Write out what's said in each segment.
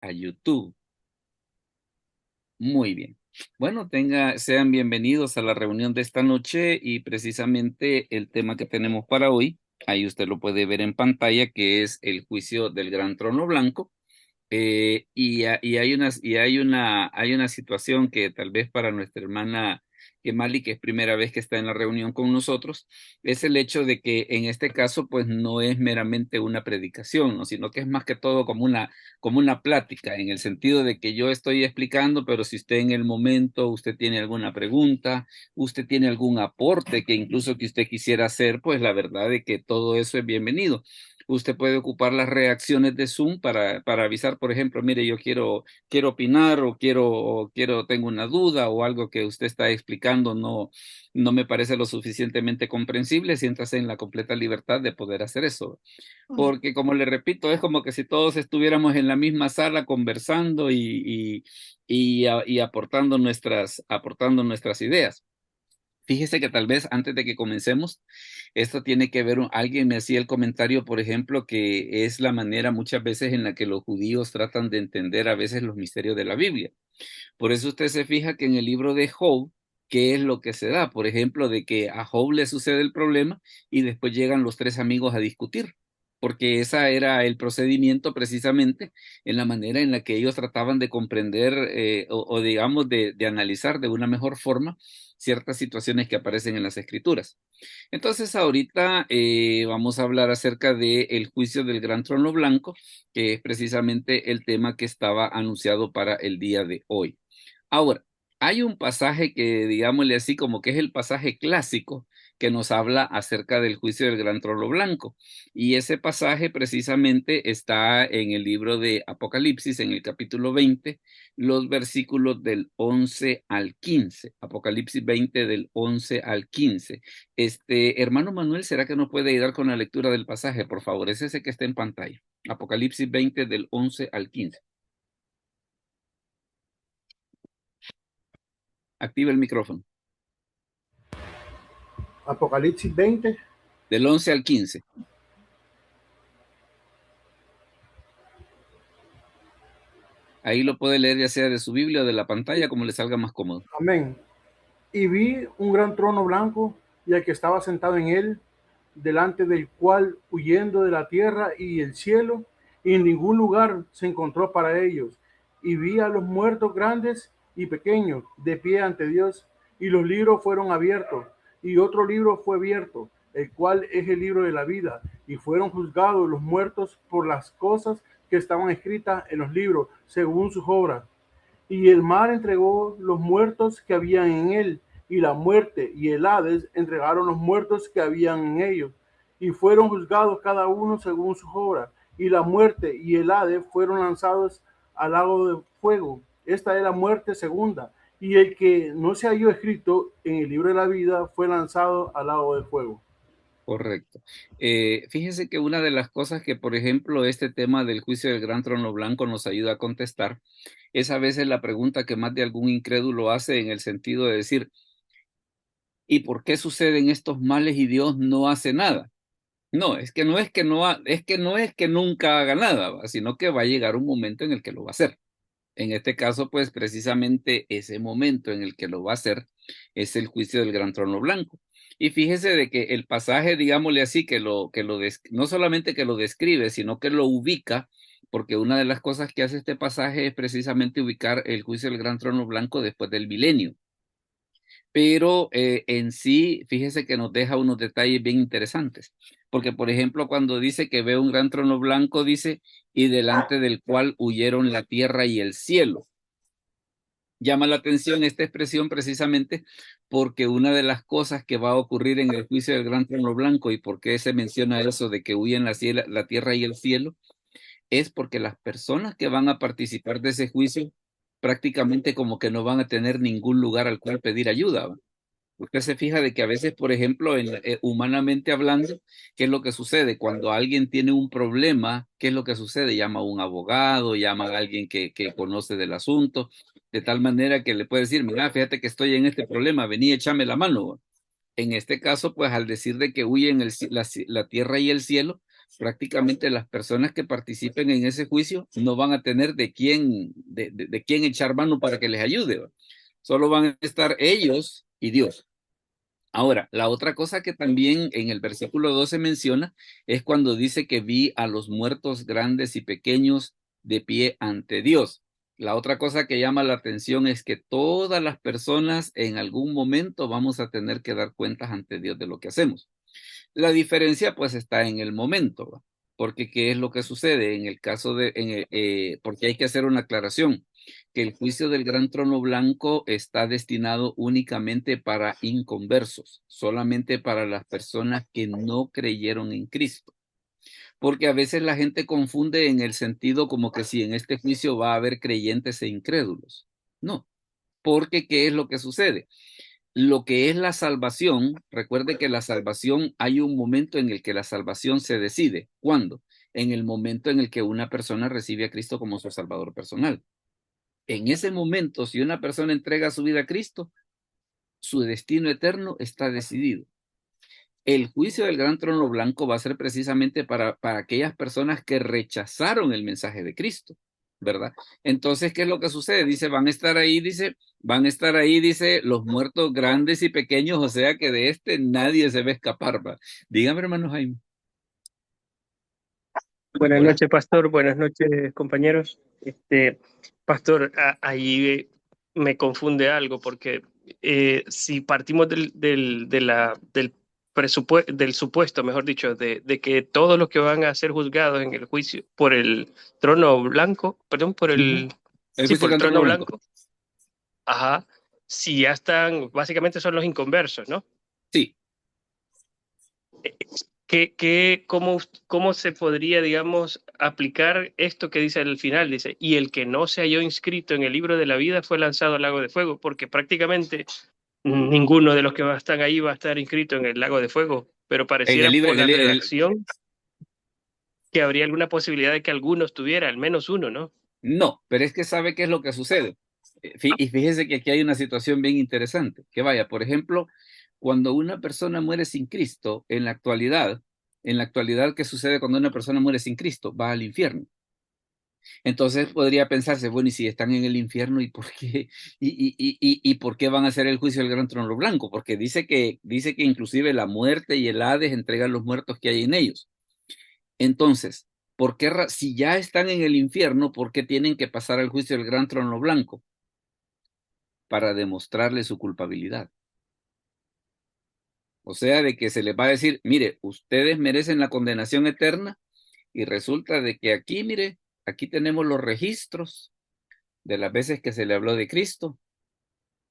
a YouTube. Muy bien. Bueno, sean bienvenidos a la reunión de esta noche y precisamente el tema que tenemos para hoy, ahí usted lo puede ver en pantalla, que es el juicio del gran trono blanco. Hay una situación que tal vez para nuestra hermana Kemali, que es primera vez que está en la reunión con nosotros, es el hecho de que en este caso pues no es meramente una predicación, ¿no? Sino que es más que todo como una plática, en el sentido de que yo estoy explicando, pero si usted en el momento, usted tiene alguna pregunta, usted tiene algún aporte que incluso que usted quisiera hacer, pues la verdad es que todo eso es bienvenido. Usted puede ocupar las reacciones de Zoom para avisar, por ejemplo, mire, quiero opinar tengo una duda o algo que usted está explicando no me parece lo suficientemente comprensible, siéntase en la completa libertad de poder hacer eso. Porque como le repito, es como que si todos estuviéramos en la misma sala conversando y aportando nuestras ideas. Fíjese que tal vez antes de que comencemos, esto tiene que ver, alguien me hacía el comentario, por ejemplo, que es la manera muchas veces en la que los judíos tratan de entender a veces los misterios de la Biblia. Por eso usted se fija que en el libro de Job, ¿qué es lo que se da? Por ejemplo, de que a Job le sucede el problema y después llegan los tres amigos a discutir, porque ese era el procedimiento precisamente en la manera en la que ellos trataban de comprender o digamos de analizar de una mejor forma ciertas situaciones que aparecen en las escrituras. Entonces ahorita vamos a hablar acerca del juicio del gran trono blanco, que es precisamente el tema que estaba anunciado para el día de hoy. Ahora, hay un pasaje que, digámosle así, como que es el pasaje clásico que nos habla acerca del juicio del gran trono blanco. Y ese pasaje precisamente está en el libro de Apocalipsis, en el capítulo 20, los versículos del 11 al 15. Apocalipsis 20 del 11 al 15. Hermano Manuel, ¿será que nos puede ayudar con la lectura del pasaje? Por favor, es ese que está en pantalla. Apocalipsis 20 del 11 al 15. Activa el micrófono. Apocalipsis 20. Del 11 al 15. Ahí lo puede leer ya sea de su Biblia o de la pantalla, como le salga más cómodo. Amén. Y vi un gran trono blanco y al que estaba sentado en él, delante del cual huyendo de la tierra y el cielo, y en ningún lugar se encontró para ellos. Y vi a los muertos grandes y pequeños de pie ante Dios, y los libros fueron abiertos, y otro libro fue abierto, el cual es el libro de la vida, y fueron juzgados los muertos por las cosas que estaban escritas en los libros, según sus obras. Y el mar entregó los muertos que habían en él, y la muerte y el Hades entregaron los muertos que habían en ellos, y fueron juzgados cada uno según sus obras. Y la muerte y el Hades fueron lanzados al lago de fuego. Esta es la muerte segunda. Y el que no se halló escrito en el libro de la vida fue lanzado al lago de fuego. Correcto. Fíjese que una de las cosas que, por ejemplo, este tema del juicio del gran trono blanco nos ayuda a contestar es a veces la pregunta que más de algún incrédulo hace en el sentido de decir, ¿y por qué suceden estos males y Dios no hace nada? No, es que no es que es que no es que nunca haga nada, ¿va? Sino que va a llegar un momento en el que lo va a hacer. En este caso, pues precisamente ese momento en el que lo va a hacer es el juicio del gran trono blanco. Y fíjese de que el pasaje, digámosle así, no solamente que lo describe, sino que lo ubica, porque una de las cosas que hace este pasaje es precisamente ubicar el juicio del gran trono blanco después del milenio. Pero en sí, fíjese que nos deja unos detalles bien interesantes, porque por ejemplo, cuando dice que ve un gran trono blanco, dice, y delante del cual huyeron la tierra y el cielo. Llama la atención esta expresión precisamente porque una de las cosas que va a ocurrir en el juicio del gran trono blanco y por qué se menciona eso de que huyen la tierra y el cielo, es porque las personas que van a participar de ese juicio prácticamente como que no van a tener ningún lugar al cual pedir ayuda, ¿va? Usted se fija de que a veces, por ejemplo, humanamente hablando, ¿qué es lo que sucede? Cuando alguien tiene un problema, ¿qué es lo que sucede? Llama a un abogado, llama a alguien que conoce del asunto, de tal manera que le puede decir, mira, fíjate que estoy en este problema, vení, échame la mano. En este caso, pues al decir de que huyen la tierra y el cielo, prácticamente las personas que participen en ese juicio no van a tener de quién echar mano para que les ayude, ¿va? Solo van a estar ellos y Dios. Ahora, la otra cosa que también en el versículo 12 menciona es cuando dice que vi a los muertos grandes y pequeños de pie ante Dios. La otra cosa que llama la atención es que todas las personas en algún momento vamos a tener que dar cuentas ante Dios de lo que hacemos. La diferencia pues está en el momento, ¿va? Porque ¿qué es lo que sucede en el caso porque hay que hacer una aclaración, que el juicio del gran trono blanco está destinado únicamente para inconversos, solamente para las personas que no creyeron en Cristo. Porque a veces la gente confunde en el sentido como que si en este juicio va a haber creyentes e incrédulos. No, porque ¿qué es lo que sucede? Lo que es la salvación, recuerde que la salvación, hay un momento en el que la salvación se decide. ¿Cuándo? En el momento en el que una persona recibe a Cristo como su salvador personal. En ese momento, si una persona entrega su vida a Cristo, su destino eterno está decidido. El juicio del gran trono blanco va a ser precisamente para aquellas personas que rechazaron el mensaje de Cristo, ¿verdad? Entonces, ¿qué es lo que sucede? Dice, van a estar ahí, dice, los muertos grandes y pequeños, o sea que de este nadie se va a escapar, ¿va? Dígame, hermano Jaime. Buenas Hola. noches, pastor. Buenas noches, compañeros. Pastor, ahí me confunde algo porque si partimos del supuesto, mejor dicho, de que todos los que van a ser juzgados en el juicio por el trono blanco, perdón, Ujú. El sí, juicio por del el gran trono trono blanco. blanco, ajá, si ya están, básicamente son los inconversos, ¿no? Sí. ¿Cómo se podría, digamos, aplicar esto que dice al final? Dice, y el que no se halló inscrito en el libro de la vida fue lanzado al lago de fuego, porque prácticamente ninguno de los que están ahí va a estar inscrito en el lago de fuego, pero En el pareciera libro, por la redacción que habría alguna posibilidad de que algunos tuviera, al menos uno, ¿no? no, pero es que sabe qué es lo que sucede. Y fíjese que aquí hay una situación bien interesante. Que vaya, por ejemplo, cuando una persona muere sin Cristo, en la actualidad, ¿qué sucede cuando una persona muere sin Cristo? Va al infierno. Entonces podría pensarse, bueno, y si están en el infierno, ¿y por qué, y por qué van a hacer el juicio del gran trono blanco? Porque dice que inclusive la muerte y el Hades entregan los muertos que hay en ellos. Entonces, si ya están en el infierno, ¿por qué tienen que pasar al juicio del gran trono blanco? Para demostrarle su culpabilidad. O sea, de que se les va a decir, mire, ustedes merecen la condenación eterna y resulta de que aquí, mire, aquí tenemos los registros de las veces que se le habló de Cristo,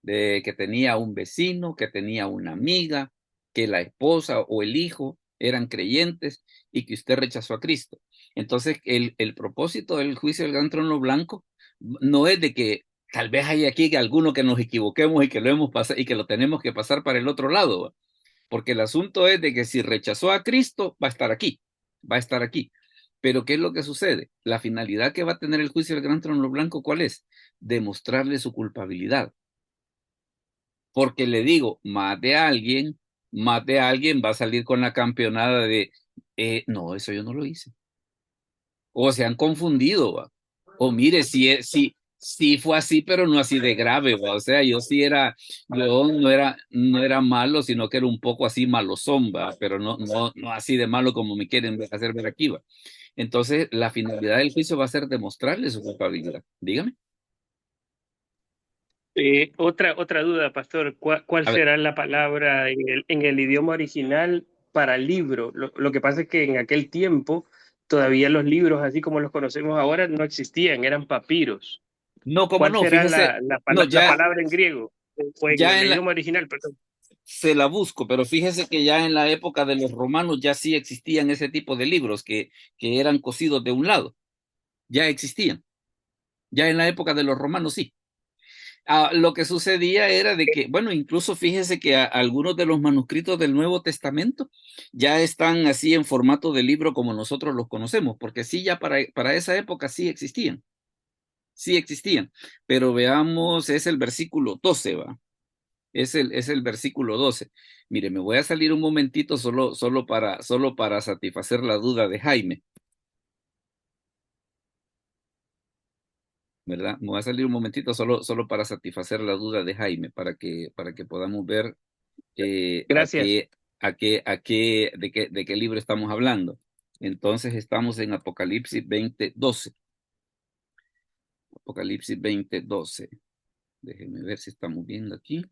de que tenía un vecino, que tenía una amiga, que la esposa o el hijo eran creyentes y que usted rechazó a Cristo. Entonces, el propósito del juicio del gran trono blanco no es de que tal vez hay aquí alguno que nos equivoquemos y que lo hemos pasado y que lo tenemos que pasar para el otro lado, ¿va? Porque el asunto es de que si rechazó a Cristo, va a estar aquí, va a estar aquí. Pero ¿qué es lo que sucede? La finalidad que va a tener el juicio del gran trono blanco, ¿cuál es? Demostrarle su culpabilidad. Porque le digo, más de alguien va a salir con la campeonada de, no, eso yo no lo hice. O se han confundido, ¿va? O mire, si fue así, pero no así de grave, ¿va? O sea, yo no era malo, sino que era un poco así malozón, ¿va? Pero no así de malo como me quieren hacer ver aquí, ¿va? Entonces, la finalidad del juicio va a ser demostrarle su culpabilidad. Dígame. Otra duda, pastor, ¿cuál A ver. será la palabra en el idioma original para libro? Lo que pasa es que en aquel tiempo todavía los libros, así como los conocemos ahora, no existían, eran papiros. No, cómo ¿Cuál no, será fíjese, no, la ya, palabra en griego o en ya el en la, idioma original, perdón? se la busco, pero fíjese que ya en la época de los romanos ya sí existían ese tipo de libros que eran cosidos de un lado, ya existían, ya en la época de los romanos sí. Lo que sucedía era de que, bueno, incluso fíjese que algunos de los manuscritos del Nuevo Testamento ya están así en formato de libro como nosotros los conocemos, porque sí, ya para esa época sí existían, pero veamos, es el versículo 12, ¿va? Es el versículo 12. Mire, me voy a salir un momentito solo para satisfacer la duda de Jaime, ¿verdad? Me voy a salir un momentito solo para satisfacer la duda de Jaime, para que podamos ver Gracias. de qué libro estamos hablando. Entonces estamos en Apocalipsis 20:12. Apocalipsis 20:12. Déjenme ver si estamos viendo aquí.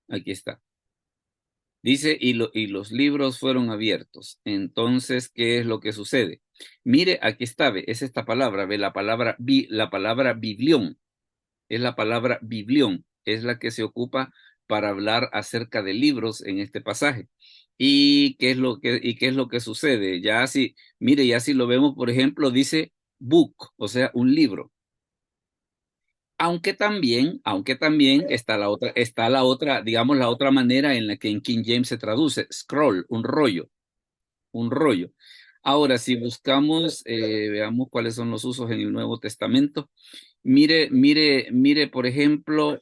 Aquí está. Dice, y los libros fueron abiertos. Entonces, ¿qué es lo que sucede? Mire, aquí está, ve, es esta palabra, ve la palabra biblión. Es la palabra biblión, es la que se ocupa para hablar acerca de libros en este pasaje. ¿Y qué es lo que sucede? Ya si, mire, ya si lo vemos, por ejemplo, dice book, o sea, un libro. Aunque también está la otra, digamos, la otra manera en la que en King James se traduce, scroll, un rollo. Ahora, si buscamos, veamos cuáles son los usos en el Nuevo Testamento. Mire, por ejemplo,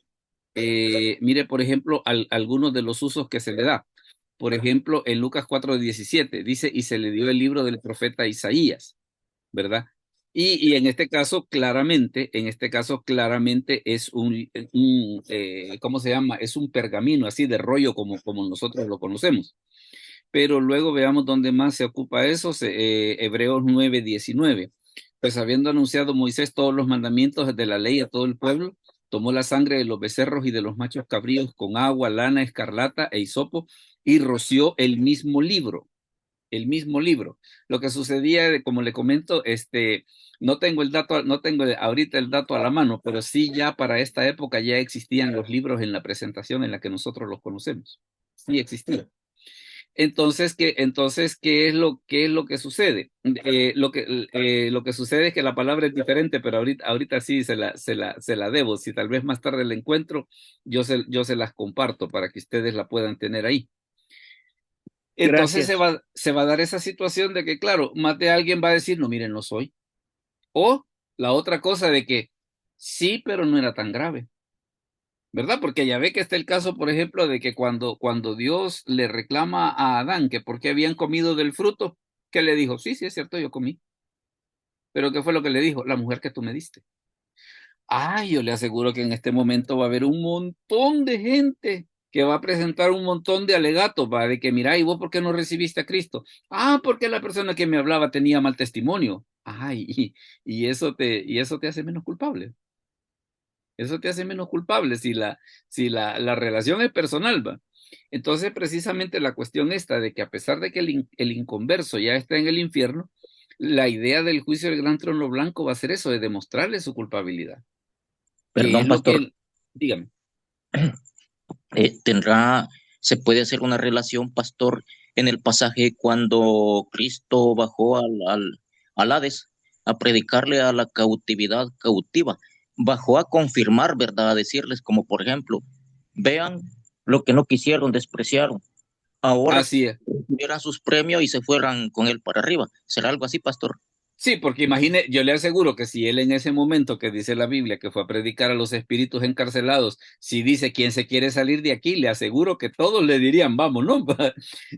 algunos de los usos que se le da. Por ejemplo, en Lucas 4:17 dice, y se le dio el libro del profeta Isaías, ¿verdad? Y en este caso claramente es ¿cómo se llama? Es un pergamino así de rollo como nosotros lo conocemos. Pero luego veamos dónde más se ocupa eso, Hebreos 9:19. Pues habiendo anunciado Moisés todos los mandamientos de la ley a todo el pueblo, tomó la sangre de los becerros y de los machos cabríos con agua, lana, escarlata e hisopo y roció el mismo libro. El mismo libro. Lo que sucedía, como le comento, no tengo el dato, no tengo ahorita el dato a la mano, pero sí ya para esta época ya existían los libros en la presentación en la que nosotros los conocemos. Sí existían. Qué es lo que sucede? Lo que sucede es que la palabra es diferente, pero ahorita sí se la debo. Si tal vez más tarde la encuentro, yo se las comparto para que ustedes la puedan tener ahí. Entonces Gracias. se va a dar esa situación de que, claro, más de alguien va a decir, no, miren, no soy. O la otra cosa de que sí, pero no era tan grave. ¿Verdad? Porque ya ve que está el caso, por ejemplo, de que cuando Dios le reclama a Adán que por qué habían comido del fruto, ¿qué le dijo? Sí, sí, es cierto, yo comí. Pero ¿qué fue lo que le dijo? La mujer que tú me diste. Ay, yo le aseguro que en este momento va a haber un montón de gente que va a presentar un montón de alegatos, va, de que mira, ¿y vos por qué no recibiste a Cristo? Ah, porque la persona que me hablaba tenía mal testimonio. Ay, y eso te hace menos culpable. Eso te hace menos culpable si la relación es personal, va. Entonces, precisamente la cuestión esta de que a pesar de que el inconverso ya está en el infierno, la idea del juicio del gran trono blanco va a ser eso, de demostrarle su culpabilidad. Que Perdón, es lo pastor, que, dígame. se puede hacer una relación, pastor, en el pasaje cuando Cristo bajó al Hades a predicarle a la cautividad cautiva, bajó a confirmar, ¿verdad? A decirles como, por ejemplo, vean lo que no quisieron, despreciaron. Ahora Así es. tuvieran sus premios y se fueran con él para arriba. ¿Será algo así, pastor? Sí, porque imagine, yo le aseguro que si él en ese momento que dice la Biblia que fue a predicar a los espíritus encarcelados, si dice quién se quiere salir de aquí, le aseguro que todos le dirían, vamos, ¿no?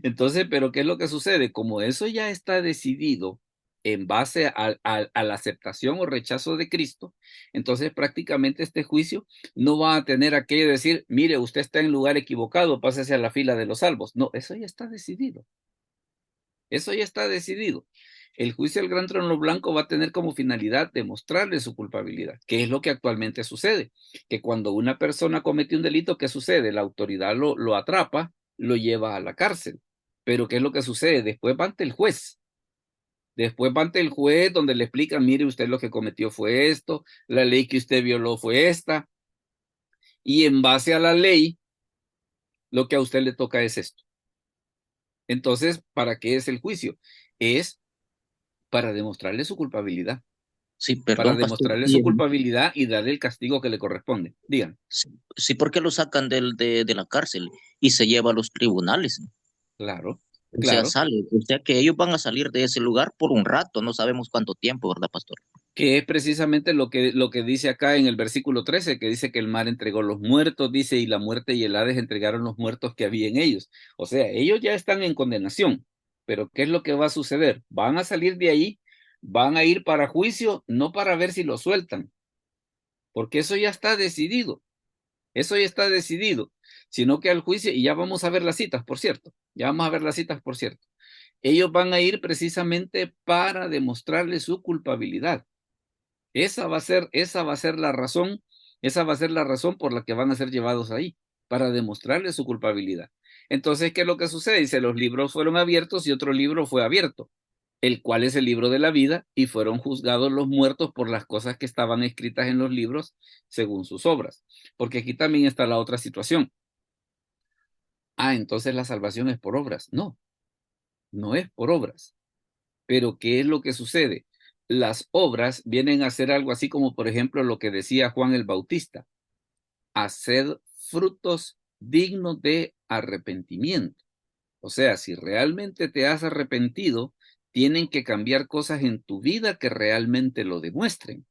Entonces, pero ¿qué es lo que sucede? Como eso ya está decidido en base a la aceptación o rechazo de Cristo, entonces prácticamente este juicio no va a tener aquello de decir, mire, usted está en lugar equivocado, pásese a la fila de los salvos. No, eso ya está decidido. Eso ya está decidido. El juicio del gran trono blanco va a tener como finalidad demostrarle su culpabilidad, que es lo que actualmente sucede, que cuando una persona comete un delito, ¿qué sucede? La autoridad lo atrapa, lo lleva a la cárcel. Pero ¿qué es lo que sucede? Después va ante el juez. Después va ante el juez donde le explican, mire, usted lo que cometió fue esto, la ley que usted violó fue esta, y en base a la ley, lo que a usted le toca es esto. Entonces, ¿para qué es el juicio? Es para demostrarle su culpabilidad. Sí, Para perdón, pastor. demostrarle su culpabilidad y darle el castigo que le corresponde. Digan. Sí, sí, ¿por qué lo sacan de la cárcel y se lleva a los tribunales? Claro. O sea, claro, sale, o sea que ellos van a salir de ese lugar por un rato, no sabemos cuánto tiempo, ¿verdad, pastor? que es precisamente lo que dice acá en el versículo 13, que dice que el mar entregó los muertos, dice, y la muerte y el Hades entregaron los muertos que había en ellos. O sea, ellos ya están en condenación, pero ¿qué es lo que va a suceder? Van a salir de ahí, van a ir para juicio, no para ver si lo sueltan, porque eso ya está decidido, eso ya está decidido, sino que al juicio, y ya vamos a ver las citas, por cierto, ya vamos a ver las citas, por cierto. Ellos van a ir precisamente para demostrarle su culpabilidad. Esa va a ser la razón, esa va a ser la razón por la que van a ser llevados ahí, para demostrarle su culpabilidad. Entonces, ¿qué es lo que sucede? Dice, los libros fueron abiertos y otro libro fue abierto, el cual es el libro de la vida, y fueron juzgados los muertos por las cosas que estaban escritas en los libros según sus obras. Porque aquí también está la otra situación. Ah, entonces la salvación es por obras. No, no es por obras. Pero ¿qué es lo que sucede? Las obras vienen a ser algo así como, por ejemplo, lo que decía Juan el Bautista, hacer frutos dignos de arrepentimiento. O sea, si realmente te has arrepentido, tienen que cambiar cosas en tu vida que realmente lo demuestren,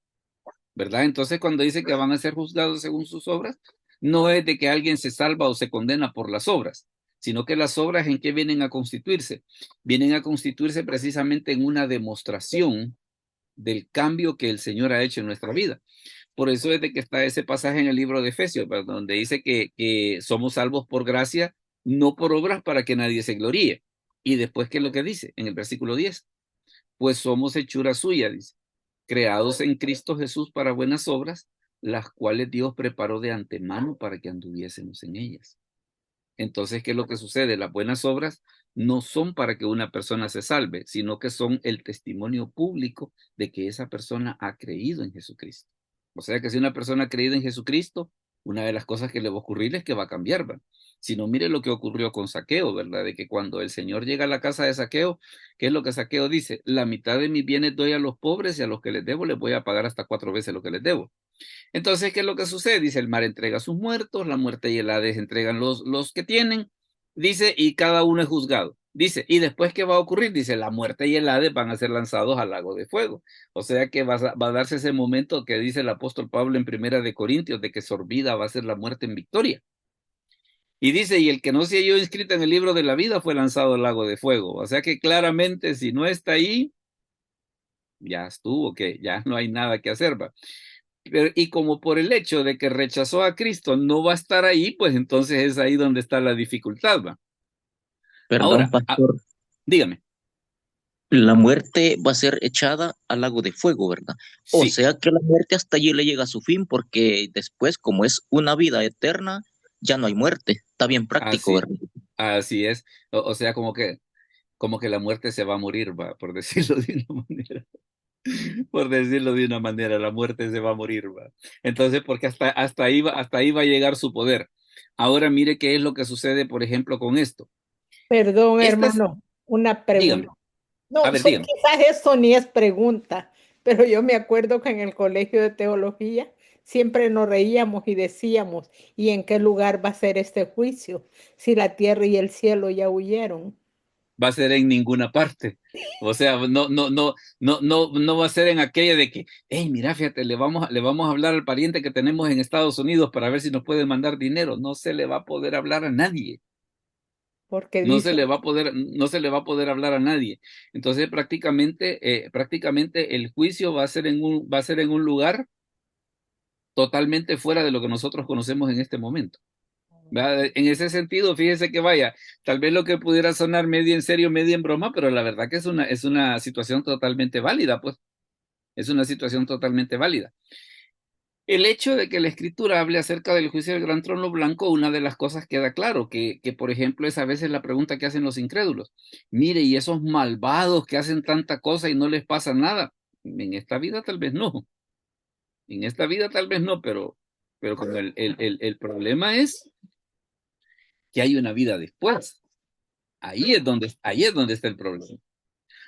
¿verdad? Entonces, cuando dice que van a ser juzgados según sus obras, no es de que alguien se salva o se condena por las obras, sino que las obras en qué vienen a constituirse. Vienen a constituirse precisamente en una demostración del cambio que el Señor ha hecho en nuestra vida. Por eso es de que está ese pasaje en el libro de Efesios, ¿verdad? Donde dice que somos salvos por gracia, no por obras para que nadie se gloríe. Y después, ¿qué es lo que dice? En el versículo 10, pues somos hechura suya, dice, creados en Cristo Jesús para buenas obras, las cuales Dios preparó de antemano para que anduviésemos en ellas. Entonces, ¿qué es lo que sucede? Las buenas obras no son para que una persona se salve, sino que son el testimonio público de que esa persona ha creído en Jesucristo. O sea que si una persona ha creído en Jesucristo, una de las cosas que le va a ocurrir es que va a cambiar, ¿verdad? Si no, mire lo que ocurrió con Zaqueo, ¿verdad? De que cuando el Señor llega a la casa de Zaqueo, ¿qué es lo que Zaqueo dice? La mitad de mis bienes doy a los pobres y a los que les debo les voy a pagar hasta 4 veces lo que les debo. Entonces, ¿qué es lo que sucede? Dice, el mar entrega a sus muertos, la muerte y el Hades entregan los que tienen, dice, y cada uno es juzgado. Dice, ¿y después qué va a ocurrir? Dice, la muerte y el Hades van a ser lanzados al lago de fuego. O sea que va a darse ese momento que dice el apóstol Pablo en Primera de Corintios, de que sorbida va a ser la muerte en victoria. Y dice, y el que no se halló inscrito en el libro de la vida fue lanzado al lago de fuego. O sea que claramente si no está ahí, ya estuvo, que ya no hay nada que hacer, ¿va? Pero, y como por el hecho de que rechazó a Cristo no va a estar ahí, pues entonces es ahí donde está la dificultad, ¿va? Perdón, Ahora, pastor, dígame, la muerte va a ser echada al lago de fuego, ¿verdad? O sí, sea que la muerte hasta allí le llega a su fin, porque después, como es una vida eterna, ya no hay muerte. Está bien práctico, así, ¿verdad? así es. O sea, como que la muerte se va a morir, ¿va? Por decirlo de una manera. Por decirlo de una manera, la muerte se va a morir, ¿va? Entonces, porque hasta ahí va a llegar su poder. Ahora mire qué es lo que sucede, por ejemplo, con esto. Perdón, Esta es, hermano, una pregunta. dígame, a No, ver, dígame. quizás esto ni es pregunta, pero yo me acuerdo que en el colegio de teología siempre nos reíamos y decíamos, ¿y en qué lugar va a ser este juicio? Si la tierra y el cielo ya huyeron. Va a ser en ninguna parte. O sea, no va a ser en aquella de que, hey, mira, fíjate, le vamos a hablar al pariente que tenemos en Estados Unidos para ver si nos puede mandar dinero. No se le va a poder hablar a nadie. Porque No se dice, le va a poder, no se le va a poder hablar a nadie. Entonces, prácticamente el juicio va a ser en un lugar totalmente fuera de lo que nosotros conocemos en este momento. ¿Verdad? En ese sentido, fíjese que vaya, tal vez lo que pudiera sonar medio en serio, medio en broma, pero la verdad que es una situación totalmente válida, pues, es una situación totalmente válida. El hecho de que la escritura hable acerca del juicio del gran trono blanco, una de las cosas queda claro, que por ejemplo es a veces la pregunta que hacen los incrédulos. Mire, y esos malvados que hacen tanta cosa y no les pasa nada. En esta vida tal vez no, en esta vida tal vez no, pero como el problema es que hay una vida después. Ahí es donde está el problema.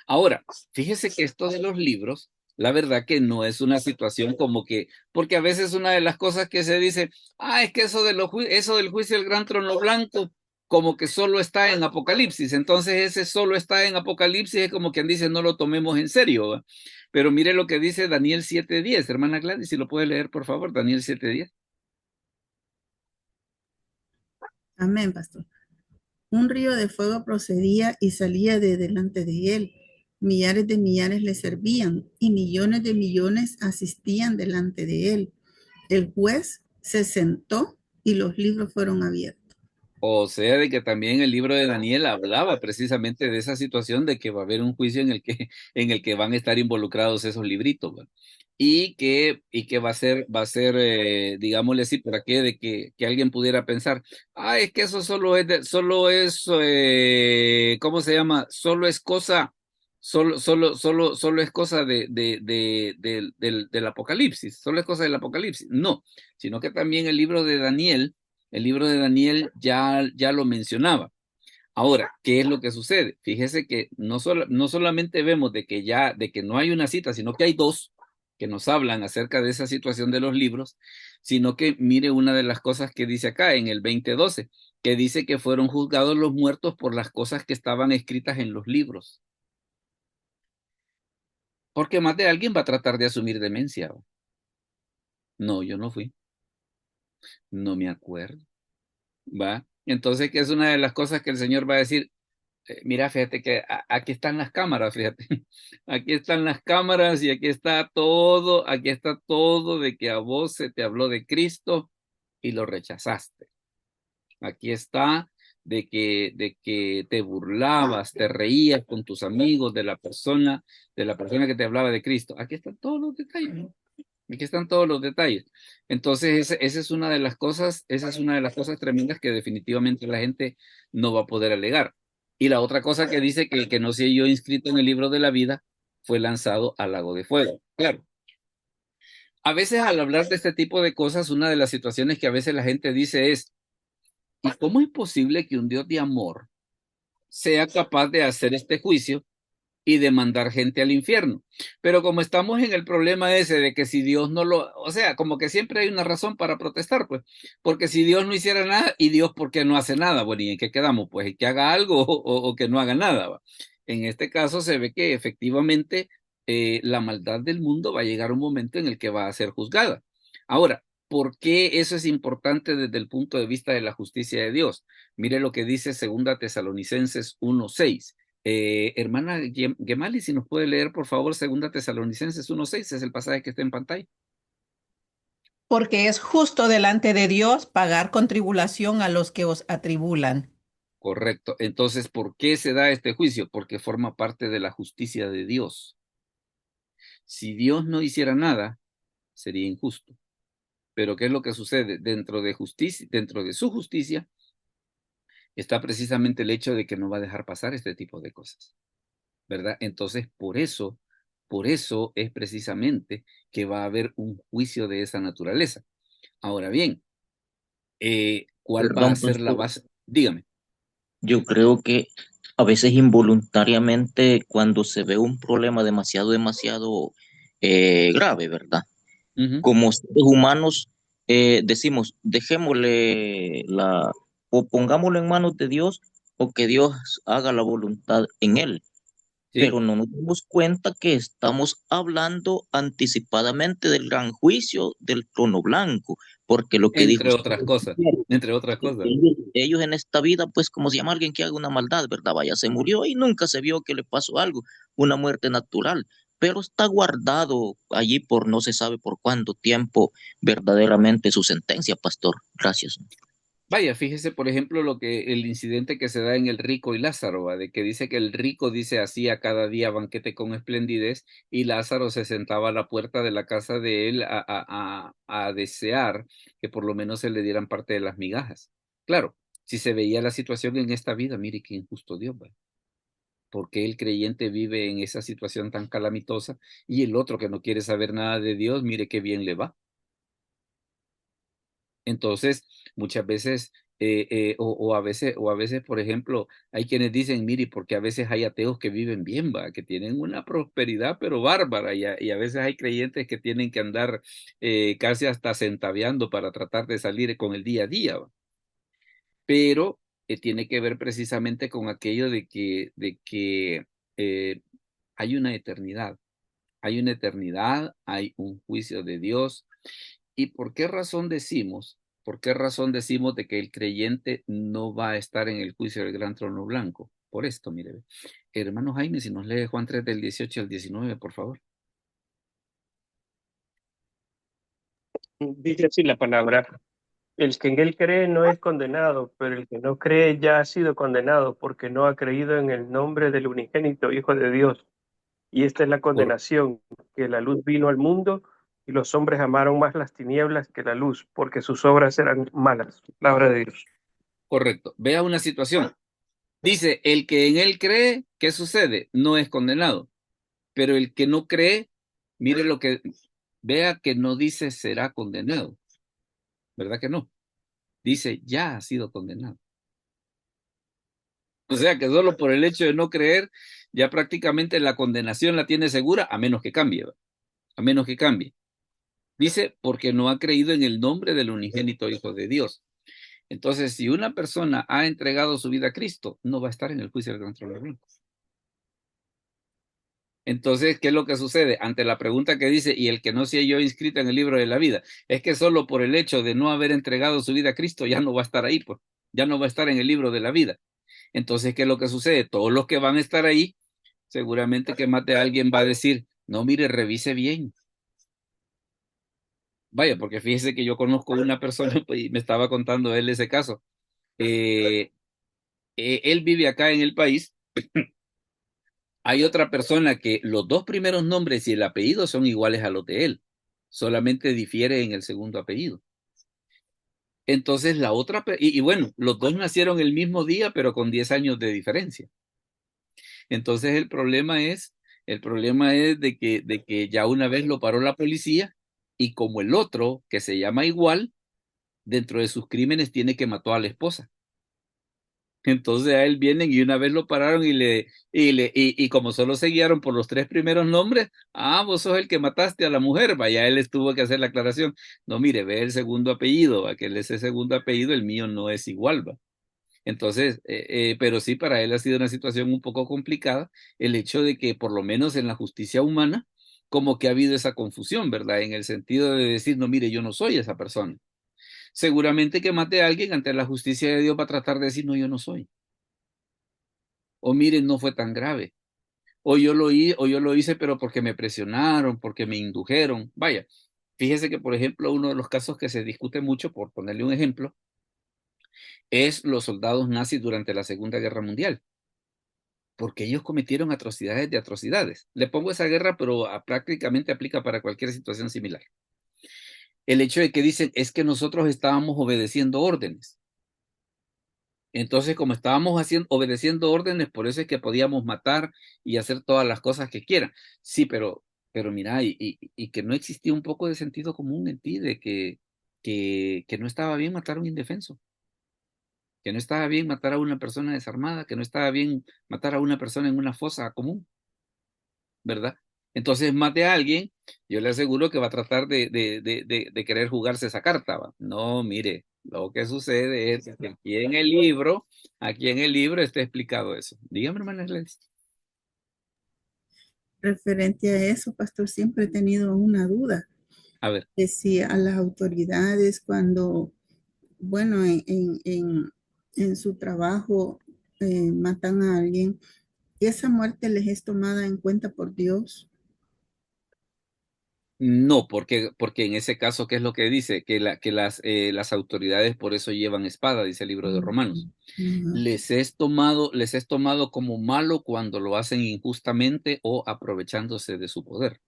Ahora, fíjese que esto de los libros, la verdad que no es una situación como que, porque a veces una de las cosas que se dice, es que eso del juicio del gran trono blanco, como que solo está en Apocalipsis. Entonces ese solo está en Apocalipsis es como quien dice no lo tomemos en serio, ¿va? Pero mire lo que dice Daniel 7:10, hermana Gladys, si lo puede leer por favor, Daniel 7:10. Amén, pastor. Un río de fuego procedía y salía de delante de él. Millares de millares le servían y millones de millones asistían delante de él. El juez se sentó y los libros fueron abiertos. O sea, de que también el libro de Daniel hablaba precisamente de esa situación de que va a haber un juicio en el que van a estar involucrados esos libritos, ¿va? Y que va a ser, digámosle así, ¿para qué? De que alguien pudiera pensar, es que eso ¿cómo se llama? Solo es cosa del Apocalipsis, solo es cosa del Apocalipsis. No, sino que también el libro de Daniel ya lo mencionaba. Ahora, ¿qué es lo que sucede? Fíjese que no solamente vemos de que no hay una cita, sino que hay dos que nos hablan acerca de esa situación de los libros, sino que mire una de las cosas que dice acá en el 20:12, que dice que fueron juzgados los muertos por las cosas que estaban escritas en los libros. Porque más de alguien va a tratar de asumir demencia. No, yo no fui. No me acuerdo. ¿Va? Entonces, que es una de las cosas que el Señor va a decir, mira, fíjate que aquí están las cámaras, fíjate, aquí están las cámaras y aquí está todo de que a vos se te habló de Cristo y lo rechazaste. Aquí está de que te burlabas, te reías con tus amigos de la persona que te hablaba de Cristo. Aquí están todos los detalles, ¿no? Aquí están todos los detalles. Entonces, esa es una de las cosas, tremendas que definitivamente la gente no va a poder alegar. Y la otra cosa que dice que el que no se halló inscrito en el libro de la vida fue lanzado al lago de fuego. Claro. A veces al hablar de este tipo de cosas, una de las situaciones que a veces la gente dice es, ¿y cómo es posible que un Dios de amor sea capaz de hacer este juicio y de mandar gente al infierno? Pero como estamos en el problema ese de que si Dios no o sea, como que siempre hay una razón para protestar, pues, porque si Dios no hiciera nada, ¿y Dios por qué no hace nada? Bueno, ¿y en qué quedamos? Pues que haga algo o que no haga nada, ¿va? En este caso se ve que efectivamente la maldad del mundo va a llegar un momento en el que va a ser juzgada. Ahora, ¿por qué eso es importante desde el punto de vista de la justicia de Dios? Mire lo que dice 2 Tesalonicenses 1:6. Hermana Gemali, si nos puede leer, por favor, 2 Tesalonicenses 1:6, es el pasaje que está en pantalla. Porque es justo delante de Dios pagar con tribulación a los que os atribulan. Correcto. Entonces, ¿por qué se da este juicio? Porque forma parte de la justicia de Dios. Si Dios no hiciera nada, sería injusto. Pero ¿qué es lo que sucede? Dentro de su justicia, está precisamente el hecho de que no va a dejar pasar este tipo de cosas, ¿verdad? Entonces, por eso es precisamente que va a haber un juicio de esa naturaleza. Ahora bien, ¿cuál va a Perdón, ser la pastor. base? Dígame. Yo creo que a veces involuntariamente cuando se ve un problema demasiado grave, ¿verdad? Ujú. Como seres humanos decimos, o pongámoslo en manos de Dios o que Dios haga la voluntad en él. Sí, Pero no nos damos cuenta que estamos hablando anticipadamente del gran juicio del trono blanco, porque lo que dijo entre usted otras es cosas, cierto. entre otras cosas. Ellos en esta vida, pues como se llama alguien que haga una maldad, ¿verdad? Vaya, se murió y nunca se vio que le pasó algo, una muerte natural, pero está guardado allí por no se sabe por cuánto tiempo verdaderamente su sentencia, pastor. Gracias. Vaya, fíjese, por ejemplo, el incidente que se da en el rico y Lázaro, ¿va? De que dice que el rico dice hacía cada día banquete con esplendidez y Lázaro se sentaba a la puerta de la casa de él a desear que por lo menos se le dieran parte de las migajas. Claro, si se veía la situación en esta vida, mire qué injusto Dios, ¿va? Porque el creyente vive en esa situación tan calamitosa y el otro que no quiere saber nada de Dios, mire qué bien le va. Entonces, muchas veces, o a veces, por ejemplo, hay quienes dicen, mire, porque a veces hay ateos que viven bien, va, que tienen una prosperidad, pero bárbara, y a veces hay creyentes que tienen que andar casi hasta centaveando para tratar de salir con el día a día, va. Pero tiene que ver precisamente con aquello de que hay una eternidad. Hay una eternidad, hay un juicio de Dios. ¿Y por qué razón decimos? ¿Por qué razón decimos de que el creyente no va a estar en el juicio del gran trono blanco? Por esto, mire. Hermano Jaime, si nos lee Juan 3 del 18 al 19, por favor. Dice así la palabra: el que en él cree no es condenado, pero el que no cree ya ha sido condenado porque no ha creído en el nombre del unigénito Hijo de Dios. Y esta es la Cor- condenación, que la luz vino al mundo y los hombres amaron más las tinieblas que la luz, porque sus obras eran malas. Palabra de Dios. Correcto. Vea una situación. Dice, el que en él cree, ¿qué sucede? No es condenado. Pero el que no cree, mire lo que, vea que no dice será condenado. ¿Verdad que no? Dice, ya ha sido condenado. O sea que solo por el hecho de no creer, ya prácticamente la condenación la tiene segura, a menos que cambie, ¿va? A menos que cambie. Dice, porque no ha creído en el nombre del unigénito Hijo de Dios. Entonces, si una persona ha entregado su vida a Cristo, no va a estar en el juicio del gran trono blanco. Entonces, ¿qué es lo que sucede? Ante la pregunta que dice, y el que no se halló inscrito en el libro de la vida, es que solo por el hecho de no haber entregado su vida a Cristo ya no va a estar ahí, pues, ya no va a estar en el libro de la vida. Entonces, ¿qué es lo que sucede? Todos los que van a estar ahí, seguramente que más de alguien va a decir, no, mire, revise bien. Vaya, porque fíjese que yo conozco una persona, pues, y me estaba contando él ese caso. Él vive acá en el país. Hay otra persona que los dos primeros nombres y el apellido son iguales a los de él, solamente difiere en el segundo apellido. Entonces la otra, y bueno, los dos nacieron el mismo día, pero con 10 años de diferencia. Entonces el problema es de que ya una vez lo paró la policía y como el otro, que se llama igual, dentro de sus crímenes tiene que mató a la esposa. Entonces a él vienen y una vez lo pararon y como solo se guiaron por los tres primeros nombres, vos sos el que mataste a la mujer, vaya, él tuvo que hacer la aclaración. No, mire, ve el segundo apellido, va, que ese segundo apellido, el mío no es igual, va. Entonces, pero sí, para él ha sido una situación un poco complicada el hecho de que por lo menos en la justicia humana, como que ha habido esa confusión, ¿verdad? En el sentido de decir, no, mire, yo no soy esa persona. Seguramente que mate a alguien ante la justicia de Dios va a tratar de decir, no, yo no soy. O miren, no fue tan grave. O yo lo hice, pero porque me presionaron, porque me indujeron. Vaya, fíjese que, por ejemplo, uno de los casos que se discute mucho, por ponerle un ejemplo, es los soldados nazis durante la Segunda Guerra Mundial, porque ellos cometieron atrocidades de atrocidades. Le pongo esa guerra, pero prácticamente aplica para cualquier situación similar. El hecho de que dicen es que nosotros estábamos obedeciendo órdenes. Entonces, como estábamos obedeciendo órdenes, por eso es que podíamos matar y hacer todas las cosas que quieran. Sí, pero mira, y que no existía un poco de sentido común en ti de que no estaba bien matar a un indefenso, que no estaba bien matar a una persona desarmada, que no estaba bien matar a una persona en una fosa común, ¿verdad? Entonces, mate a alguien, yo le aseguro que va a tratar de querer jugarse esa carta, ¿va? No, mire, lo que sucede es que aquí en el libro está explicado eso. Dígame, hermana Gladys. Referente a eso, pastor, siempre he tenido una duda A ver, de si a las autoridades cuando, bueno, en su trabajo matan a alguien, ¿esa muerte les es tomada en cuenta por Dios? no, porque en ese caso, ¿qué es lo que dice? Que las autoridades por eso llevan espada, dice el libro de Romanos. Ujú. Les es tomado como malo cuando lo hacen injustamente o aprovechándose de su poder.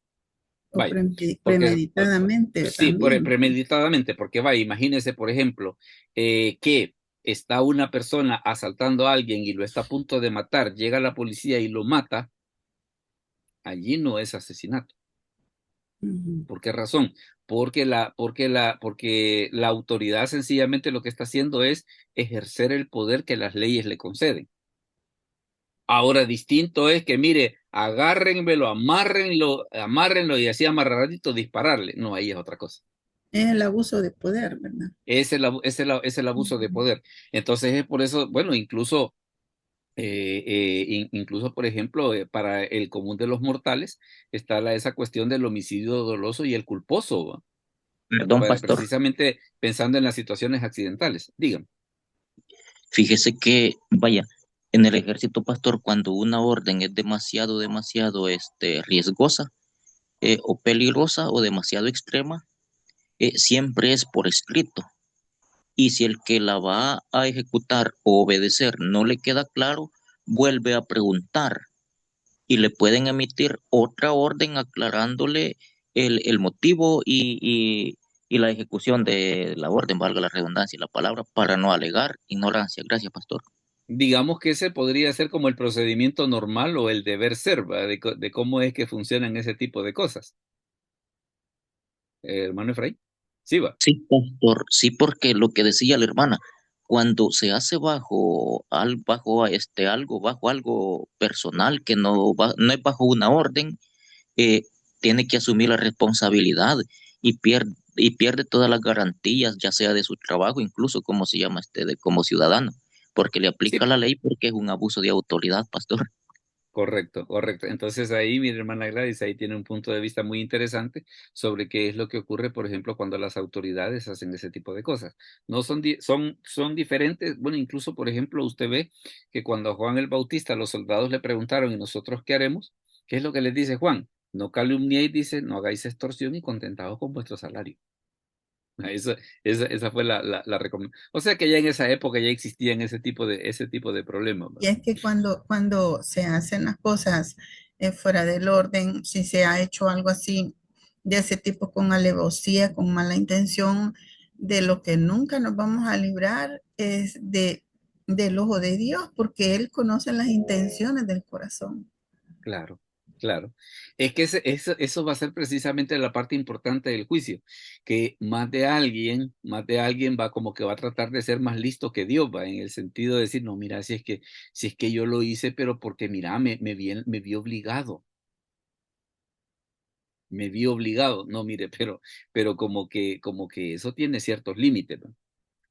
O Vaya, porque premeditadamente sí, también. premeditadamente, porque vaya, imagínese, por ejemplo, que está una persona asaltando a alguien y lo está a punto de matar, llega la policía y lo mata, allí no es asesinato. Ujú. ¿Por qué razón? Porque la autoridad sencillamente lo que está haciendo es ejercer el poder que las leyes le conceden. Ahora, distinto es que, mire, agárrenmelo, amárrenlo y así amarradito dispararle. No, ahí es otra cosa. Es el abuso de poder, ¿verdad? Es el abuso de poder. Entonces es por eso, bueno, incluso, por ejemplo, para el común de los mortales está esa cuestión del homicidio doloso y el culposo, ¿va? Perdón, pastor. Precisamente pensando en las situaciones accidentales. Dígame. Fíjese que, vaya, en el ejército, pastor, cuando una orden es demasiado riesgosa o peligrosa o demasiado extrema, siempre es por escrito. Y si el que la va a ejecutar o obedecer no le queda claro, vuelve a preguntar y le pueden emitir otra orden aclarándole el motivo y la ejecución de la orden, valga la redundancia y la palabra, para no alegar ignorancia. Gracias, pastor. Digamos que ese podría ser como el procedimiento normal o el deber ser, ¿va? De cómo es que funcionan ese tipo de cosas. Hermano Efraín. Sí, va. Sí, pastor, sí, porque lo que decía la hermana, cuando se hace bajo algo personal que no es bajo una orden, eh, tiene que asumir la responsabilidad y pierde todas las garantías, ya sea de su trabajo, incluso como se llama como ciudadano, porque le aplica Sí, la ley porque es un abuso de autoridad, pastor. correcto, correcto. Entonces ahí mi hermana Gladys ahí tiene un punto de vista muy interesante sobre qué es lo que ocurre, por ejemplo, cuando las autoridades hacen ese tipo de cosas. No son diferentes. Bueno, incluso, por ejemplo, usted ve que cuando a Juan el Bautista los soldados le preguntaron, ¿y nosotros qué haremos? ¿Qué es lo que les dice Juan? No calumniéis, dice, no hagáis extorsión y contentados con vuestro salario. Esa fue la recomendación. O sea que ya en esa época ya existían ese tipo de problemas, Y ¿verdad? es que cuando se hacen las cosas fuera del orden, si se ha hecho algo así de ese tipo con alevosía, con mala intención, de lo que nunca nos vamos a librar es del ojo de Dios, porque Él conoce las intenciones del corazón. Claro, claro. Es que eso va a ser precisamente la parte importante del juicio, que más de alguien va como que va a tratar de ser más listo que Dios, va, en el sentido de decir, no, mira, si es que yo lo hice, pero porque mira, me vi obligado, me vi obligado. No, mire, pero como que eso tiene ciertos límites, ¿no?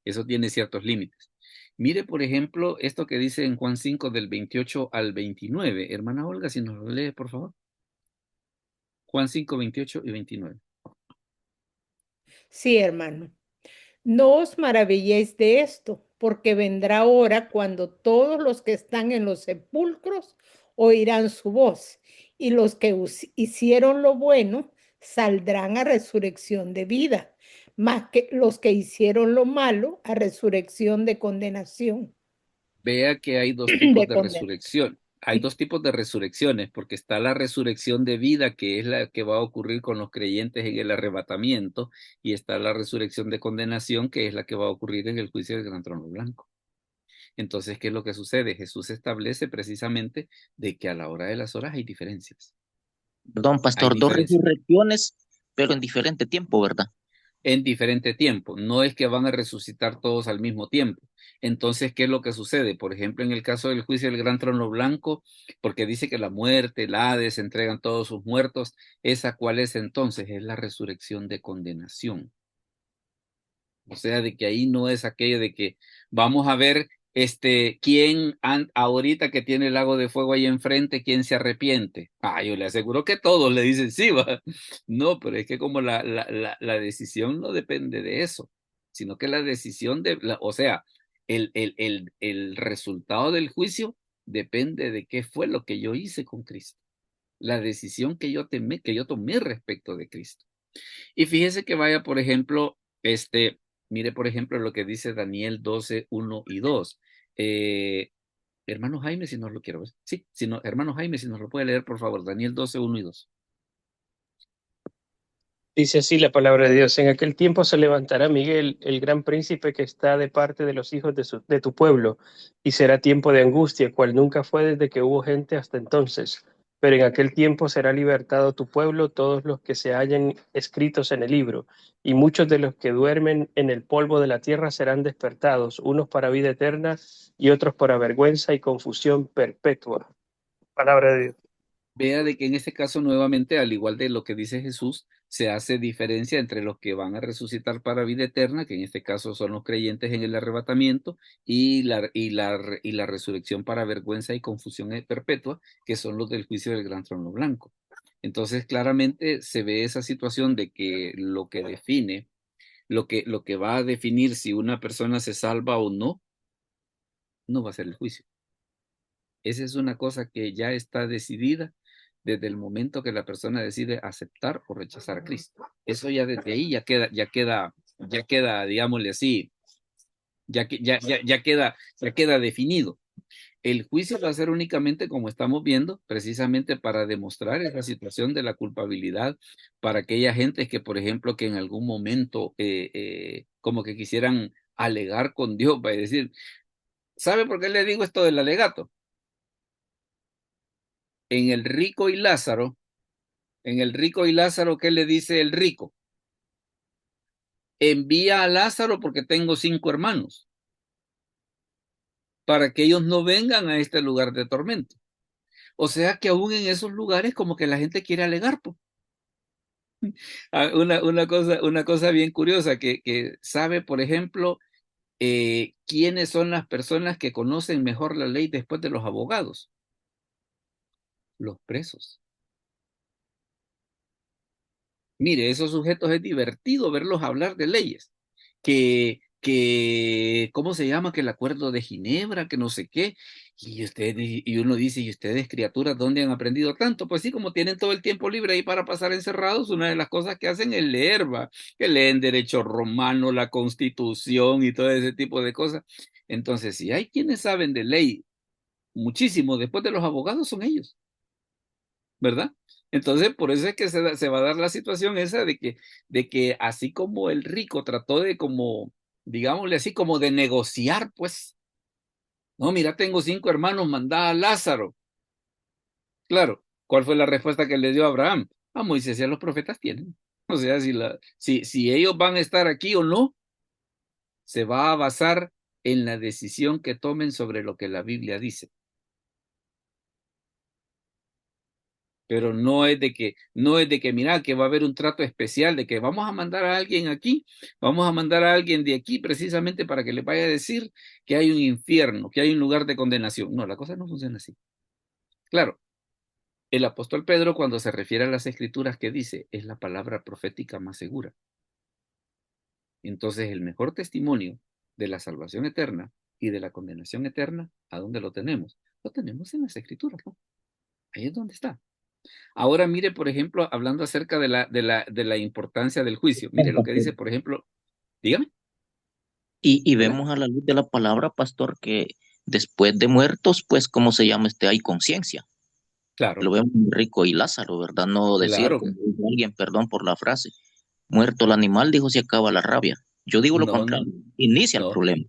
Eso tiene ciertos límites. Mire, por ejemplo, esto que dice en Juan 5 del 28 al 29. Hermana Olga, si nos lo lee, por favor. Juan 5 28 y 29. Sí, hermano. No os maravilléis de esto, porque vendrá hora cuando todos los que están en los sepulcros oirán su voz, y los que hicieron lo bueno saldrán a resurrección de vida, más que los que hicieron lo malo a resurrección de condenación. Vea que hay dos tipos De de condenación. resurrección. Hay dos tipos de resurrecciones, porque está la resurrección de vida, que es la que va a ocurrir con los creyentes en el arrebatamiento, y está la resurrección de condenación, que es la que va a ocurrir en el juicio del gran trono blanco. Entonces, ¿qué es lo que sucede? Jesús establece precisamente de que a la hora de las horas hay diferencias. Perdón, Hay pastor, dos diferencias. resurrecciones, pero en diferente tiempo, ¿verdad? En diferente tiempo. No es que van a resucitar todos al mismo tiempo. Entonces, ¿qué es lo que sucede? Por ejemplo, en el caso del juicio del gran trono blanco, porque dice que la muerte, el Hades, entregan todos sus muertos, ¿esa cuál es entonces? Es la resurrección de condenación. O sea, de que ahí no es aquello de que vamos a ver quién ahorita que tiene el lago de fuego ahí enfrente, quién se arrepiente. Ah, yo le aseguro que todos le dicen sí, va. No, pero es que como la decisión no depende de eso, sino que la decisión o sea, el resultado del juicio depende de qué fue lo que yo hice con Cristo. La decisión que yo tomé respecto de Cristo. Y fíjese que vaya, por ejemplo, mire, por ejemplo, lo que dice Daniel 12 1 y 2. Hermano Jaime, si nos lo quiero ver. Sí, si no, hermano Jaime, si nos lo puede leer, por favor. Daniel 12 1 y 2. Dice así la palabra de Dios: en aquel tiempo se levantará Miguel, el gran príncipe que está de parte de los hijos de tu pueblo, y será tiempo de angustia, cual nunca fue desde que hubo gente hasta entonces. Pero en aquel tiempo será libertado tu pueblo, todos los que se hallen escritos en el libro, y muchos de los que duermen en el polvo de la tierra serán despertados, unos para vida eterna y otros para vergüenza y confusión perpetua. Palabra de Dios. Vea de que en este caso nuevamente, al igual de lo que dice Jesús, se hace diferencia entre los que van a resucitar para vida eterna, que en este caso son los creyentes en el arrebatamiento, y la resurrección para vergüenza y confusión perpetua, que son los del juicio del gran trono blanco. Entonces, claramente se ve esa situación de que lo que define, lo que va a definir si una persona se salva o no, no va a ser el juicio. Esa es una cosa que ya está decidida desde el momento que la persona decide aceptar o rechazar a Cristo. Eso ya desde ahí ya queda, digámosle así, ya queda definido. El juicio va a ser únicamente, como estamos viendo, precisamente para demostrar esa situación de la culpabilidad para aquella gente que, por ejemplo, que en algún momento como que quisieran alegar con Dios, va a decir, ¿sabe por qué le digo esto del alegato? En el rico y Lázaro, ¿qué le dice el rico? Envía a Lázaro porque tengo 5 hermanos, para que ellos no vengan a este lugar de tormento. O sea que aún en esos lugares como que la gente quiere alegar. Pues. Una cosa bien curiosa, que sabe, por ejemplo, quiénes son las personas que conocen mejor la ley después de los abogados. Los presos. Mire, esos sujetos es divertido verlos hablar de leyes, ¿cómo se llama? Que el acuerdo de Ginebra, que no sé qué, y uno dice, ¿y ustedes, criaturas, dónde han aprendido tanto? Pues sí, como tienen todo el tiempo libre ahí para pasar encerrados, una de las cosas que hacen es leer, ¿va? Que leen derecho romano, la Constitución y todo ese tipo de cosas. Entonces, si hay quienes saben de ley muchísimo después de los abogados, son ellos, ¿verdad? Entonces, por eso es que se va a dar la situación esa de que así como el rico trató de como, digámosle así, como de negociar, pues, no, mira, tengo 5 hermanos, mandá a Lázaro. Claro, ¿cuál fue la respuesta que le dio Abraham? A Moisés y a los profetas tienen. O sea, si ellos van a estar aquí o no, se va a basar en la decisión que tomen sobre lo que la Biblia dice. Pero no es de que, mira, que va a haber un trato especial, de que vamos a mandar a alguien aquí, vamos a mandar a alguien de aquí precisamente para que le vaya a decir que hay un infierno, que hay un lugar de condenación. No, la cosa no funciona así. Claro, el apóstol Pedro, cuando se refiere a las escrituras, ¿qué dice? Es la palabra profética más segura. Entonces, el mejor testimonio de la salvación eterna y de la condenación eterna, ¿a dónde lo tenemos? Lo tenemos en las escrituras, ¿no? Ahí es donde está. Ahora mire, por ejemplo, hablando acerca de la importancia del juicio. Mire lo que dice, por ejemplo, dígame. Y vemos a la luz de la palabra, pastor, que después de muertos, pues, ¿cómo se llama Hay conciencia. Claro. Lo vemos rico y Lázaro, ¿verdad? No decir, Claro. como dijo alguien, perdón por la frase, muerto el animal, dijo, se acaba la rabia. Yo digo lo contrario, inicia el problema.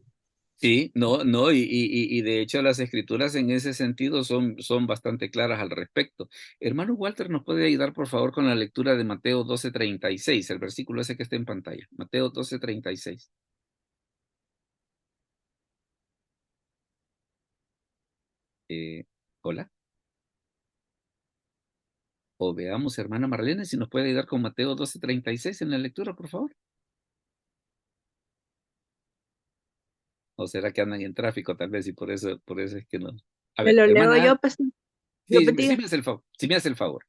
Sí, y de hecho las escrituras en ese sentido son bastante claras al respecto. Hermano Walter, ¿nos puede ayudar por favor con la lectura de Mateo 12:36, el versículo ese que está en pantalla? Mateo 12:36. Hola. O veamos, hermana Marlene, si nos puede ayudar con Mateo 12:36 en la lectura, por favor. ¿O será que andan en tráfico tal vez y por eso es que no? A Me ver, lo leo hermana, yo, pastor. sí, Dios sí bendiga. me hace el favor, sí me hace el favor.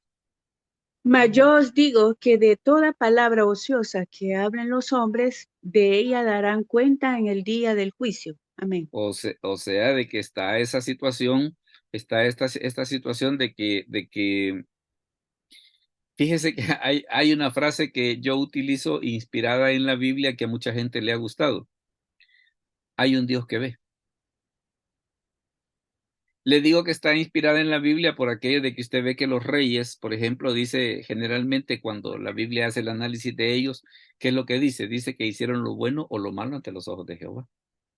Mas yo os digo que de toda palabra ociosa que hablen los hombres, de ella darán cuenta en el día del juicio. Amén. O sea, de que está esa situación, está esta situación de que, fíjese que hay una frase que yo utilizo inspirada en la Biblia que a mucha gente le ha gustado. Hay un Dios que ve. Le digo que está inspirada en la Biblia por aquello de que usted ve que los reyes, por ejemplo, dice generalmente cuando la Biblia hace el análisis de ellos, ¿qué es lo que dice? Dice que hicieron lo bueno o lo malo ante los ojos de Jehová.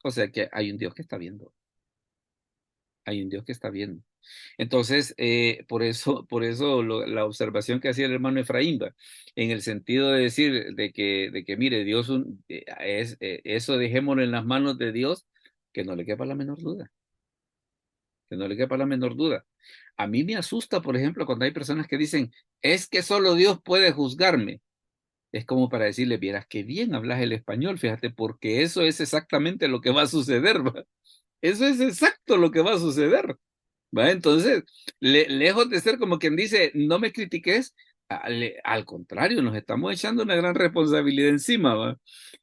O sea que hay un Dios que está viendo. Hay un Dios que está viendo. Entonces, por eso la observación que hacía el hermano Efraín, en el sentido de decir de que mire, Dios eso dejémoslo en las manos de Dios, que no le quepa la menor duda. Que no le quepa la menor duda. A mí me asusta, por ejemplo, cuando hay personas que dicen, es que solo Dios puede juzgarme. Es como para decirle, vieras qué bien hablas el español, fíjate, porque eso es exactamente lo que va a suceder, ¿va? Eso es exacto lo que va a suceder, ¿va? Entonces, lejos de ser como quien dice, no me critiques, al contrario, nos estamos echando una gran responsabilidad encima, ¿va?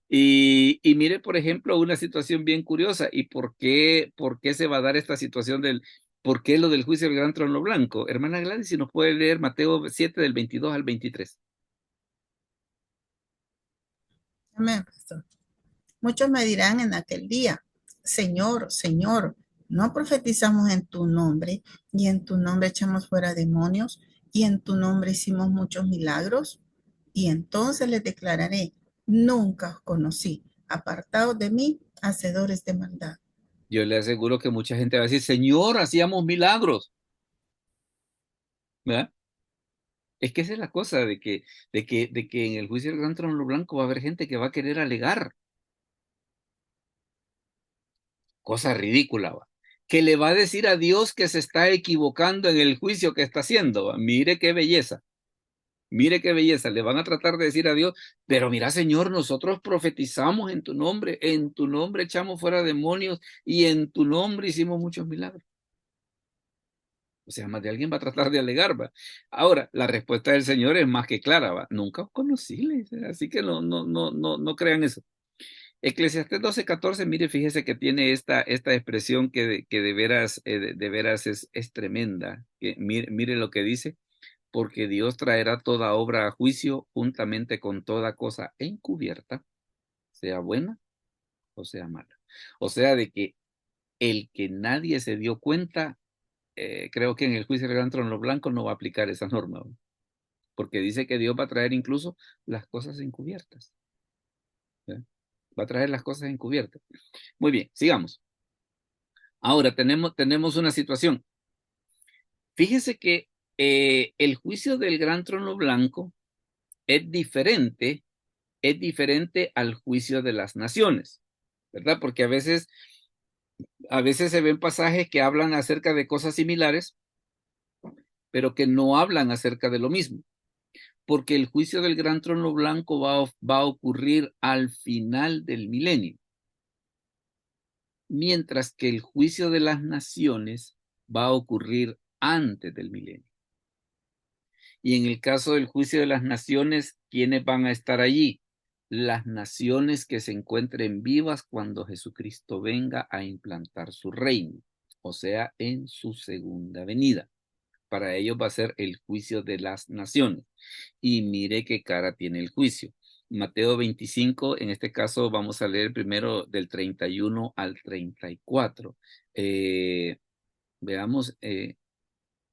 Y mire, por ejemplo, una situación bien curiosa. ¿Y por qué se va a dar esta situación por qué lo del juicio del gran trono blanco? Hermana Gladys, si nos puede leer Mateo 7 del 22 al 23. Amén, pastor. Muchos me dirán en aquel día, Señor, Señor, ¿no profetizamos en tu nombre y en tu nombre echamos fuera demonios y en tu nombre hicimos muchos milagros? Y entonces les declararé, nunca os conocí, apartados de mí, hacedores de maldad. Yo le aseguro que mucha gente va a decir, Señor, hacíamos milagros, ¿verdad? Es que esa es la cosa de que en el juicio del gran trono blanco va a haber gente que va a querer alegar. Cosa ridícula, ¿va? Que le va a decir a Dios que se está equivocando en el juicio que está haciendo, ¿va? Mire qué belleza. Mire qué belleza, le van a tratar de decir a Dios, pero mira, Señor, nosotros profetizamos en tu nombre echamos fuera demonios y en tu nombre hicimos muchos milagros. O sea, más de alguien va a tratar de alegar, ¿va? Ahora, la respuesta del Señor es más que clara, ¿va? Nunca os conocí, le dice, así que no crean eso. Eclesiastés 12:14, mire, fíjese que tiene esta expresión que de veras, de veras es tremenda. Mire lo que dice. Porque Dios traerá toda obra a juicio juntamente con toda cosa encubierta, sea buena o sea mala. O sea, de que el que nadie se dio cuenta, creo que en el juicio del gran trono blanco no va a aplicar esa norma, ¿no? Porque dice que Dios va a traer incluso las cosas encubiertas. ¿Eh? Va a traer las cosas encubiertas. Muy bien, sigamos. Ahora tenemos una situación. Fíjese que el juicio del gran trono blanco es diferente al juicio de las naciones, ¿verdad? Porque a veces se ven pasajes que hablan acerca de cosas similares, pero que no hablan acerca de lo mismo, porque el juicio del gran trono blanco va a ocurrir al final del milenio, mientras que el juicio de las naciones va a ocurrir antes del milenio. Y en el caso del juicio de las naciones, ¿quiénes van a estar allí? Las naciones que se encuentren vivas cuando Jesucristo venga a implantar su reino, o sea, en su segunda venida. Para ellos va a ser el juicio de las naciones. Y mire qué cara tiene el juicio. Mateo 25, en este caso vamos a leer primero del 31 al 34. Veamos,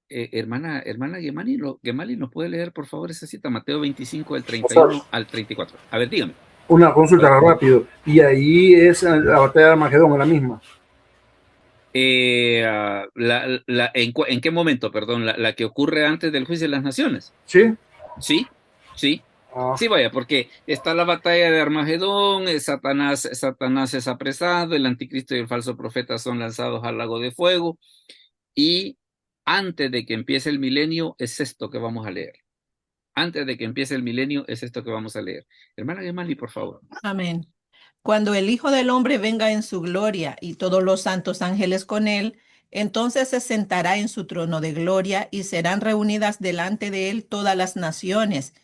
hermana Gemali, ¿nos puede leer por favor esa cita? Mateo 25, del 31 al 34. A ver, dígame. Una consulta rápido. Y ahí es la batalla de Armagedón, es la misma. ¿En qué momento, perdón? ¿La que ocurre antes del juicio de las naciones? ¿Sí? Sí, sí. Sí, vaya, porque está la batalla de Armagedón, Satanás es apresado, el anticristo y el falso profeta son lanzados al lago de fuego, y antes de que empiece el milenio es esto que vamos a leer. Antes de que empiece el milenio es esto que vamos a leer. Hermana Gemali, por favor. Amén. Cuando el Hijo del Hombre venga en su gloria y todos los santos ángeles con él, entonces se sentará en su trono de gloria y serán reunidas delante de él todas las naciones,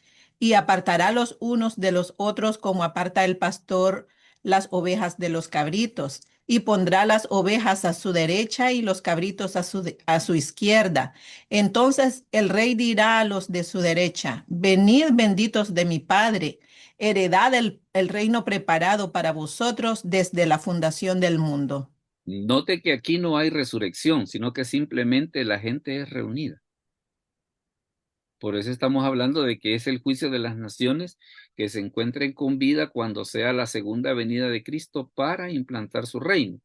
y apartará los unos de los otros como aparta el pastor las ovejas de los cabritos, y pondrá las ovejas a su derecha y los cabritos a su izquierda. Entonces el rey dirá a los de su derecha, venid benditos de mi Padre, heredad el reino preparado para vosotros desde la fundación del mundo. Note que aquí no hay resurrección, sino que simplemente la gente es reunida. Por eso estamos hablando de que es el juicio de las naciones que se encuentren con vida cuando sea la segunda venida de Cristo para implantar su reino.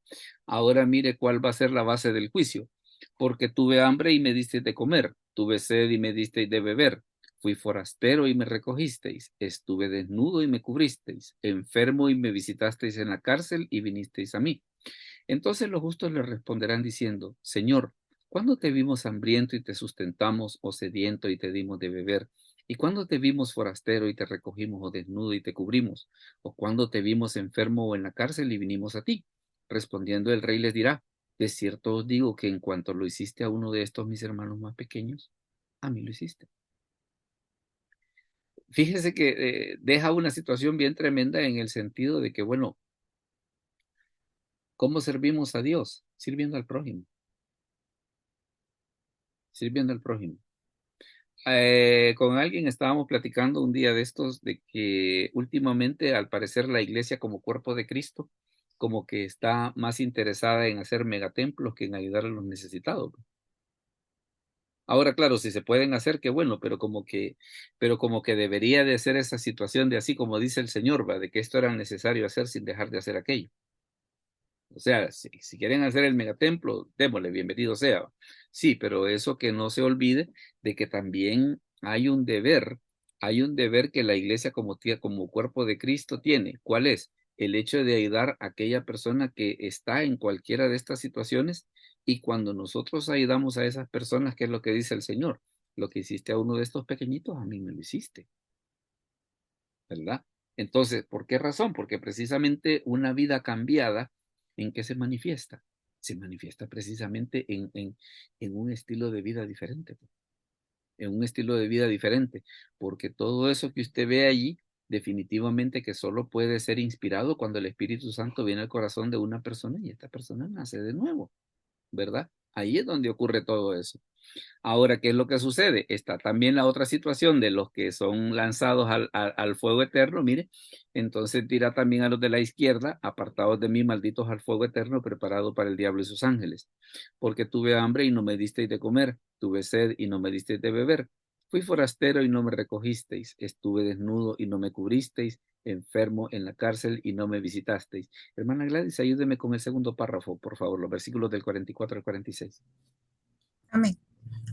Ahora mire cuál va a ser la base del juicio. Porque tuve hambre y me disteis de comer, tuve sed y me disteis de beber, fui forastero y me recogisteis, estuve desnudo y me cubristeis, enfermo y me visitasteis en la cárcel y vinisteis a mí. Entonces los justos le responderán diciendo, Señor, ¿Cuándo te vimos hambriento y te sustentamos, o sediento y te dimos de beber? ¿Y cuándo te vimos forastero y te recogimos, o desnudo y te cubrimos? ¿O cuándo te vimos enfermo o en la cárcel y vinimos a ti? Respondiendo el rey les dirá, de cierto os digo que en cuanto lo hiciste a uno de estos mis hermanos más pequeños, a mí lo hiciste. Fíjese que deja una situación bien tremenda en el sentido de que, bueno, ¿cómo servimos a Dios? Sirviendo al prójimo. Sirviendo al prójimo. Con alguien estábamos platicando un día de estos de que últimamente, al parecer, la iglesia como cuerpo de Cristo, como que está más interesada en hacer megatemplos que en ayudar a los necesitados. Ahora, claro, si se pueden hacer, qué bueno, pero como que debería de ser esa situación de así como dice el Señor, ¿va? De que esto era necesario hacer sin dejar de hacer aquello. O sea, si quieren hacer el megatemplo, démosle, bienvenido sea. Sí, pero eso que no se olvide de que también hay un deber que la iglesia como cuerpo de Cristo tiene. ¿Cuál es? El hecho de ayudar a aquella persona que está en cualquiera de estas situaciones, y cuando nosotros ayudamos a esas personas, ¿qué es lo que dice el Señor? Lo que hiciste a uno de estos pequeñitos, a mí me lo hiciste, ¿verdad? Entonces, ¿por qué razón? Porque precisamente una vida cambiada, ¿en qué se manifiesta? Se manifiesta precisamente en un estilo de vida diferente, pues, en un estilo de vida diferente, porque todo eso que usted ve allí, definitivamente que solo puede ser inspirado cuando el Espíritu Santo viene al corazón de una persona y esta persona nace de nuevo, ¿verdad? Ahí es donde ocurre todo eso. Ahora, ¿qué es lo que sucede? Está también la otra situación de los que son lanzados al fuego eterno, mire, entonces dirá también a los de la izquierda, apartados de mí, malditos al fuego eterno, preparado para el diablo y sus ángeles, porque tuve hambre y no me disteis de comer, tuve sed y no me disteis de beber, fui forastero y no me recogisteis, estuve desnudo y no me cubristeis, enfermo en la cárcel y no me visitasteis. Hermana Gladys, ayúdeme con el segundo párrafo, por favor, los versículos del 44 al 46. Amén.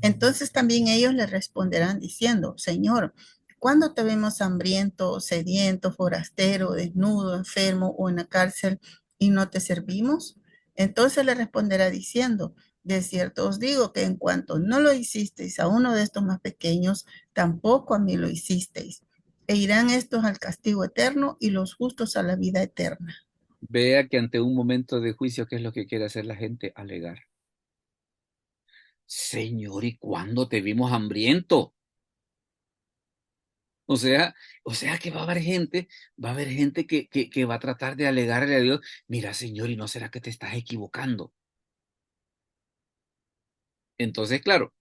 Entonces también ellos le responderán diciendo, Señor, ¿cuándo te vemos hambriento, sediento, forastero, desnudo, enfermo o en la cárcel y no te servimos? Entonces le responderá diciendo, de cierto os digo que en cuanto no lo hicisteis a uno de estos más pequeños, tampoco a mí lo hicisteis. E irán estos al castigo eterno y los justos a la vida eterna. Vea que ante un momento de juicio, ¿qué es lo que quiere hacer la gente? Alegar. Señor, ¿y cuándo te vimos hambriento? O sea, que va a haber gente que va a tratar de alegarle a Dios, mira, Señor, ¿y no será que te estás equivocando? Entonces, claro,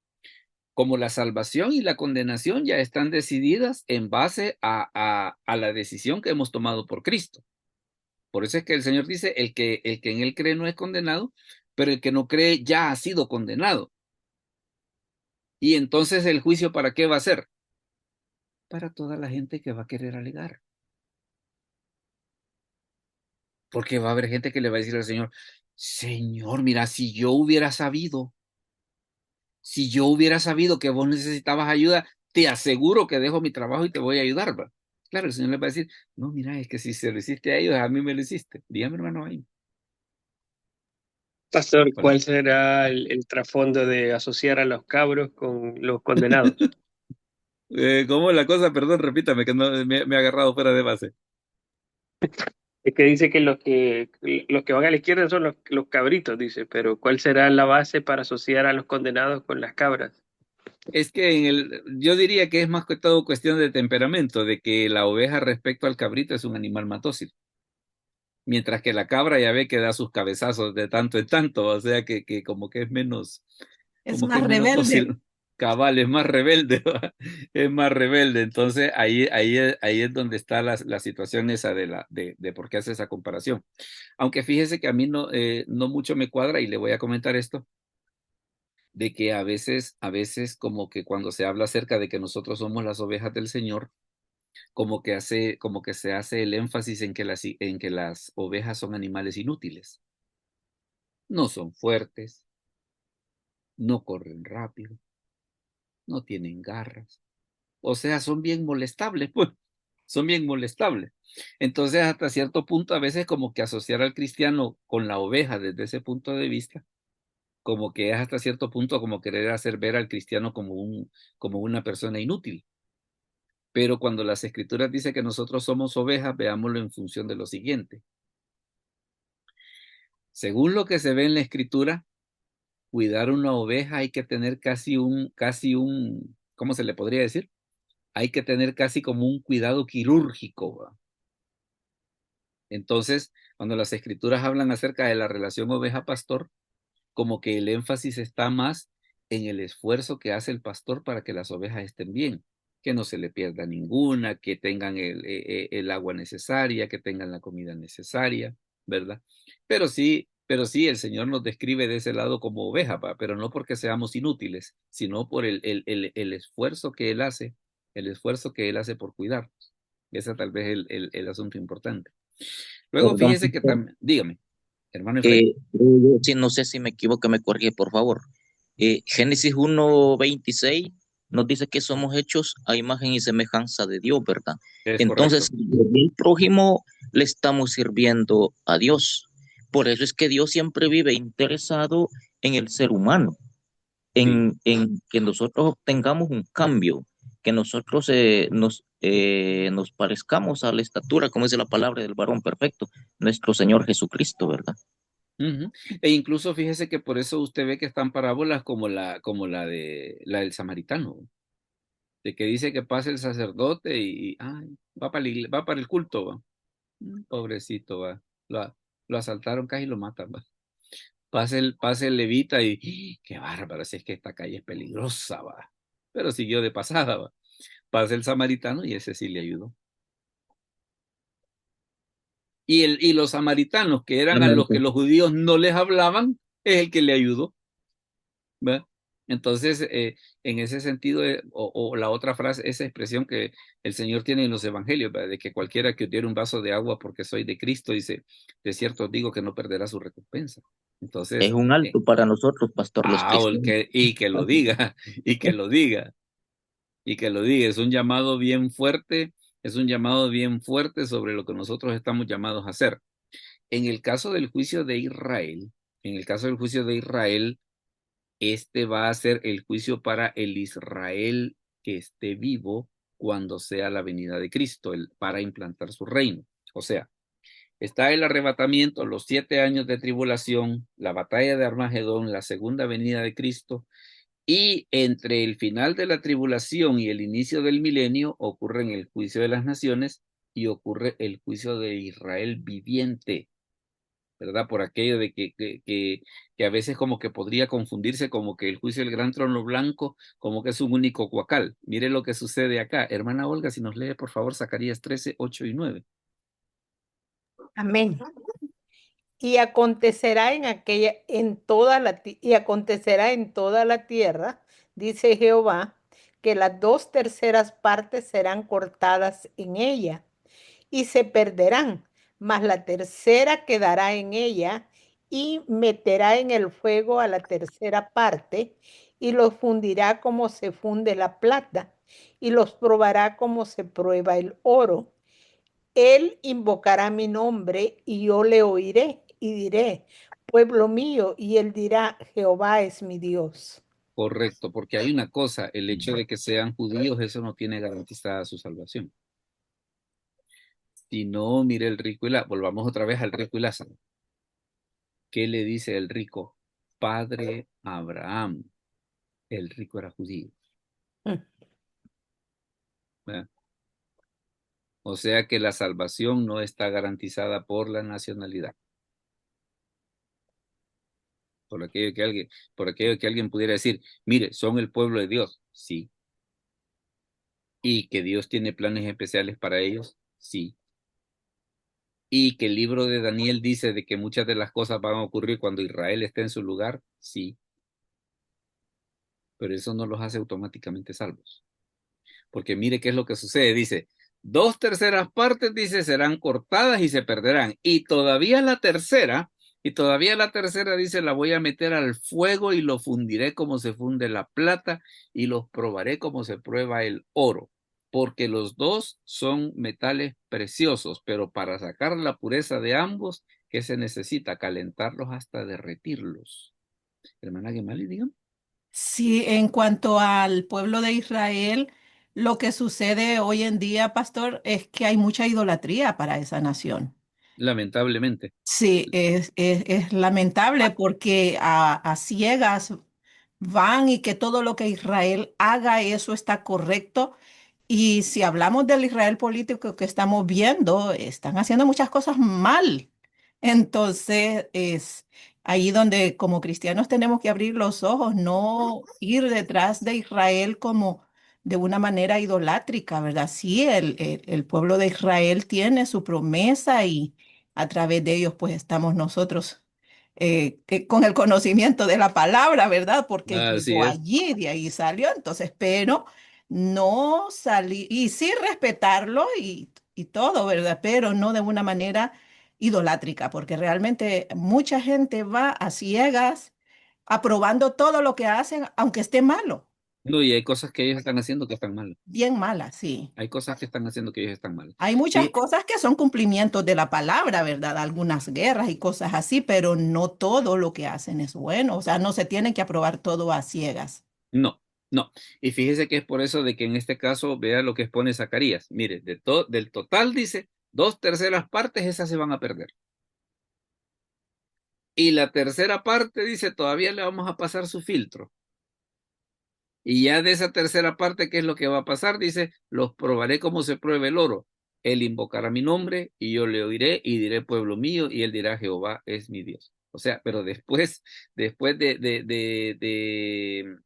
como la salvación y la condenación ya están decididas en base a la decisión que hemos tomado por Cristo. Por eso es que el Señor dice, el que en Él cree no es condenado, pero el que no cree ya ha sido condenado. Y entonces, ¿el juicio para qué va a ser? Para toda la gente que va a querer alegar. Porque va a haber gente que le va a decir al Señor, Señor, mira, si yo hubiera sabido que vos necesitabas ayuda, te aseguro que dejo mi trabajo y te voy a ayudar, ¿va? Claro, el Señor le va a decir, no, mira, es que si se lo hiciste a ellos, a mí me lo hiciste. Dígame, hermano, ahí. Pastor, Hola. ¿cuál será el trasfondo de asociar a los cabros con los condenados? ¿Cómo es la cosa? Perdón, repítame, que no, me ha agarrado fuera de base. Es que dice que los que van a la izquierda son los cabritos, dice, pero ¿cuál será la base para asociar a los condenados con las cabras? Es que yo diría que es más que todo cuestión de temperamento, de que la oveja respecto al cabrito es un animal matósil, mientras que la cabra ya ve que da sus cabezazos de tanto en tanto, o sea que como que es menos, Es como que más es menos rebelde. dócil. Cabal, es más rebelde, ¿va? Es más rebelde. Entonces ahí es donde está la situación esa de por qué hace esa comparación. Aunque fíjese que a mí no mucho me cuadra, y le voy a comentar esto, de que a veces como que cuando se habla acerca de que nosotros somos las ovejas del Señor, como que se hace el énfasis en que las ovejas son animales inútiles. No son fuertes, no corren rápido, no tienen garras. O sea, son bien molestables, pues. Son bien molestables. Entonces, hasta cierto punto, a veces como que asociar al cristiano con la oveja desde ese punto de vista, como que es hasta cierto punto como querer hacer ver al cristiano como una persona inútil. Pero cuando las escrituras dicen que nosotros somos ovejas, veámoslo en función de lo siguiente. Según lo que se ve en la escritura, cuidar una oveja hay que tener casi un, ¿cómo se le podría decir? Hay que tener casi como un cuidado quirúrgico, ¿va? Entonces, cuando las escrituras hablan acerca de la relación oveja-pastor, como que el énfasis está más en el esfuerzo que hace el pastor para que las ovejas estén bien, que no se le pierda ninguna, que tengan el agua necesaria, que tengan la comida necesaria, ¿verdad? Pero sí, el Señor nos describe de ese lado como oveja, pero no porque seamos inútiles, sino por el esfuerzo que Él hace, por cuidarnos. Ese tal vez es el asunto importante. Luego, Perdón, fíjese que pastor, también, dígame, hermano Efraín. sí, no sé si me equivoco, me corrige, por favor. Génesis 1:26 nos dice que somos hechos a imagen y semejanza de Dios, ¿verdad? Es Entonces, correcto. el prójimo le estamos sirviendo a Dios. Por eso es que Dios siempre vive interesado en el ser humano, Sí. en que nosotros obtengamos un cambio, que nosotros nos parezcamos a la estatura, como dice la palabra del varón perfecto, nuestro Señor Jesucristo, ¿verdad? Ujú. E incluso fíjese que por eso usted ve que están parábolas como la del samaritano, de que dice que pasa el sacerdote y ay, va para el culto, va. Pobrecito, va. Lo asaltaron casi lo matan, va. Pasa el levita y qué bárbaro, si es que esta calle es peligrosa, va. Pero siguió de pasada, va. Pasa el samaritano y ese sí le ayudó. Y los samaritanos, que eran a Amén. los que los judíos no les hablaban, es el que le ayudó. ¿Ve? Entonces, en ese sentido, o la otra frase, esa expresión que el Señor tiene en los evangelios, ¿verdad? De que cualquiera que os diere un vaso de agua porque soy de Cristo, dice, de cierto os digo que no perderá su recompensa. Es Entonces, un alto para nosotros, pastor, los cristianos. y que lo diga, y que lo diga, y que lo diga, es un llamado bien fuerte sobre lo que nosotros estamos llamados a hacer. En el caso del juicio de Israel, este va a ser el juicio para el Israel que esté vivo cuando sea la venida de Cristo, para implantar su reino. O sea, está el arrebatamiento, los 7 años de tribulación, la batalla de Armagedón, la segunda venida de Cristo, y entre el final de la tribulación y el inicio del milenio ocurre el juicio de las naciones y ocurre el juicio de Israel viviente, ¿verdad? Por aquello de que a veces como que podría confundirse como que el juicio del gran trono blanco como que es un único cuacal. Mire lo que sucede acá. Hermana Olga, si nos lee por favor Zacarías 13, 8 y 9. Amén. Y acontecerá y acontecerá en toda la tierra, dice Jehová, que las 2/3 partes serán cortadas en ella y se perderán, mas la tercera quedará en ella y meterá en el fuego a la tercera parte y los fundirá como se funde la plata y los probará como se prueba el oro. Él invocará mi nombre y yo le oiré y diré, pueblo mío, y él dirá, Jehová es mi Dios. Correcto, porque hay una cosa, el hecho de que sean judíos, eso no tiene garantizada su salvación. Si no, mire el rico volvamos otra vez al rico y Lázaro. ¿Qué le dice el rico? Padre Abraham. El rico era judío. ¿Verdad? O sea que la salvación no está garantizada por la nacionalidad. Por aquello que alguien pudiera decir, mire, son el pueblo de Dios, sí. Y que Dios tiene planes especiales para ellos, sí. Y que el libro de Daniel dice de que muchas de las cosas van a ocurrir cuando Israel esté en su lugar, sí. Pero eso no los hace automáticamente salvos. Porque mire qué es lo que sucede, dice, 2/3 partes, dice, serán cortadas y se perderán. Y todavía la tercera, dice, la voy a meter al fuego y lo fundiré como se funde la plata y los probaré como se prueba el oro. Porque los dos son metales preciosos, pero para sacar la pureza de ambos, ¿qué se necesita? Calentarlos hasta derretirlos. Hermana Gemali, dígame. Sí, en cuanto al pueblo de Israel, lo que sucede hoy en día, pastor, es que hay mucha idolatría para esa nación. Lamentablemente. Sí, es lamentable porque a ciegas van y que todo lo que Israel haga, eso está correcto. Y si hablamos del Israel político que estamos viendo, están haciendo muchas cosas mal. Entonces, es ahí donde como cristianos tenemos que abrir los ojos, no ir detrás de Israel como de una manera idolátrica, ¿verdad? Sí, el pueblo de Israel tiene su promesa y a través de ellos pues estamos nosotros con el conocimiento de la palabra, ¿verdad? Porque Así llegó es. allí, de ahí salió, entonces, pero no salir, y sí respetarlo y todo, ¿verdad? Pero no de una manera idolátrica, porque realmente mucha gente va a ciegas aprobando todo lo que hacen, aunque esté malo, No, y hay cosas que ellos están haciendo que están mal. bien mala, sí. Hay cosas que están haciendo que ellos están mal. Hay muchas Y cosas que son cumplimientos de la palabra, ¿verdad? Algunas guerras y cosas así, pero no todo lo que hacen es bueno. O sea, no se tiene que aprobar todo a ciegas. no, no. Y fíjese que es por eso de que en este caso, vea lo que expone Zacarías. Mire, del total dice, 2/3 esas se van a perder. Y la tercera parte dice, todavía le vamos a pasar su filtro. Y ya de esa tercera parte, ¿qué es lo que va a pasar? Dice, los probaré como se pruebe el oro. Él invocará mi nombre y yo le oiré y diré pueblo mío y él dirá Jehová es mi Dios. O sea, pero después de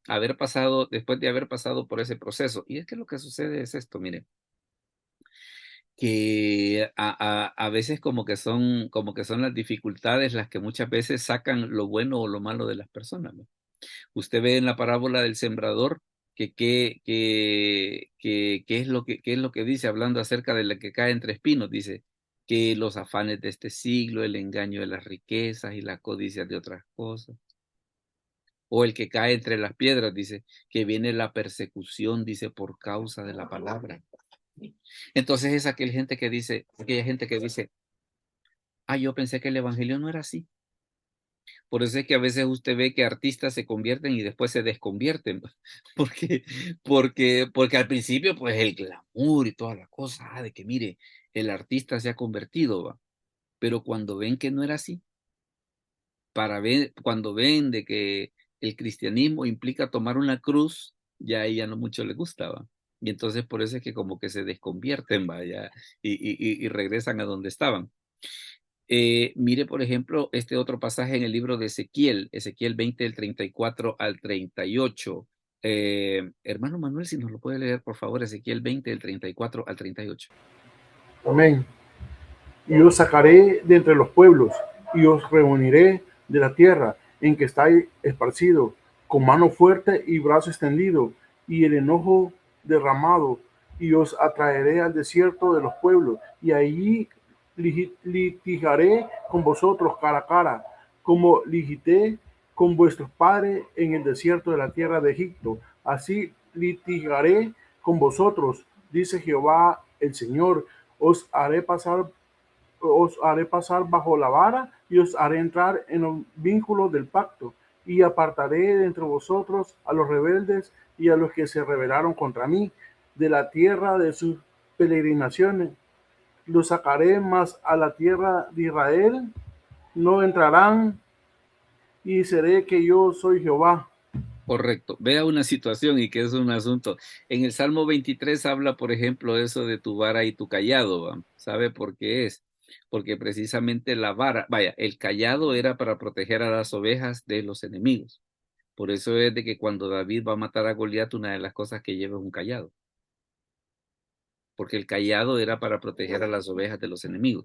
haber pasado, después de haber pasado por ese proceso. Y es que lo que sucede es esto, mire, que a veces como que son las dificultades las que muchas veces sacan lo bueno o lo malo de las personas, ¿no? Usted ve en la parábola del sembrador qué es lo que dice, hablando acerca de la que cae entre espinos, dice que los afanes de este siglo, el engaño de las riquezas y la codicia de otras cosas, o el que cae entre las piedras, dice que viene la persecución, dice, por causa de la palabra. Entonces es aquella gente que dice, yo pensé que el evangelio no era así. Por eso es que a veces usted ve que artistas se convierten y después se desconvierten, porque, porque al principio pues el glamour y toda la cosa, de que mire, el artista se ha convertido, va. Pero cuando ven que no era así, cuando ven de que el cristianismo implica tomar una cruz, ya a ella no mucho le gustaba. Y entonces por eso es que como que se desconvierten, vaya, y regresan a donde estaban. Mire, por ejemplo, este otro pasaje en el libro de Ezequiel 20, del 34 al 38. Hermano Manuel, si nos lo puede leer, por favor, Ezequiel 20, del 34 al 38. Amén. Y os sacaré de entre los pueblos, y os reuniré de la tierra en que estáis esparcidos, con mano fuerte y brazo extendido, y el enojo derramado, y os atraeré al desierto de los pueblos, y allí litigaré con vosotros cara a cara, como litigaré con vuestros padres en el desierto de la tierra de Egipto. Así litigaré con vosotros, dice Jehová el Señor. Os haré pasar bajo la vara y os haré entrar en los vínculos del pacto, y apartaré de entre vosotros a los rebeldes y a los que se rebelaron contra mí de la tierra de sus peregrinaciones. Los sacaré más a la tierra de Israel, no entrarán, y seré que yo soy Jehová. Correcto. Vea una situación y que es un asunto. En el Salmo 23 habla, por ejemplo, eso de tu vara y tu callado, ¿va? ¿Sabe por qué es? Porque precisamente la vara, vaya, el callado era para proteger a las ovejas de los enemigos. Por eso es de que cuando David va a matar a Goliat, una de las cosas que lleva es un callado. Porque el callado era para proteger a las ovejas de los enemigos.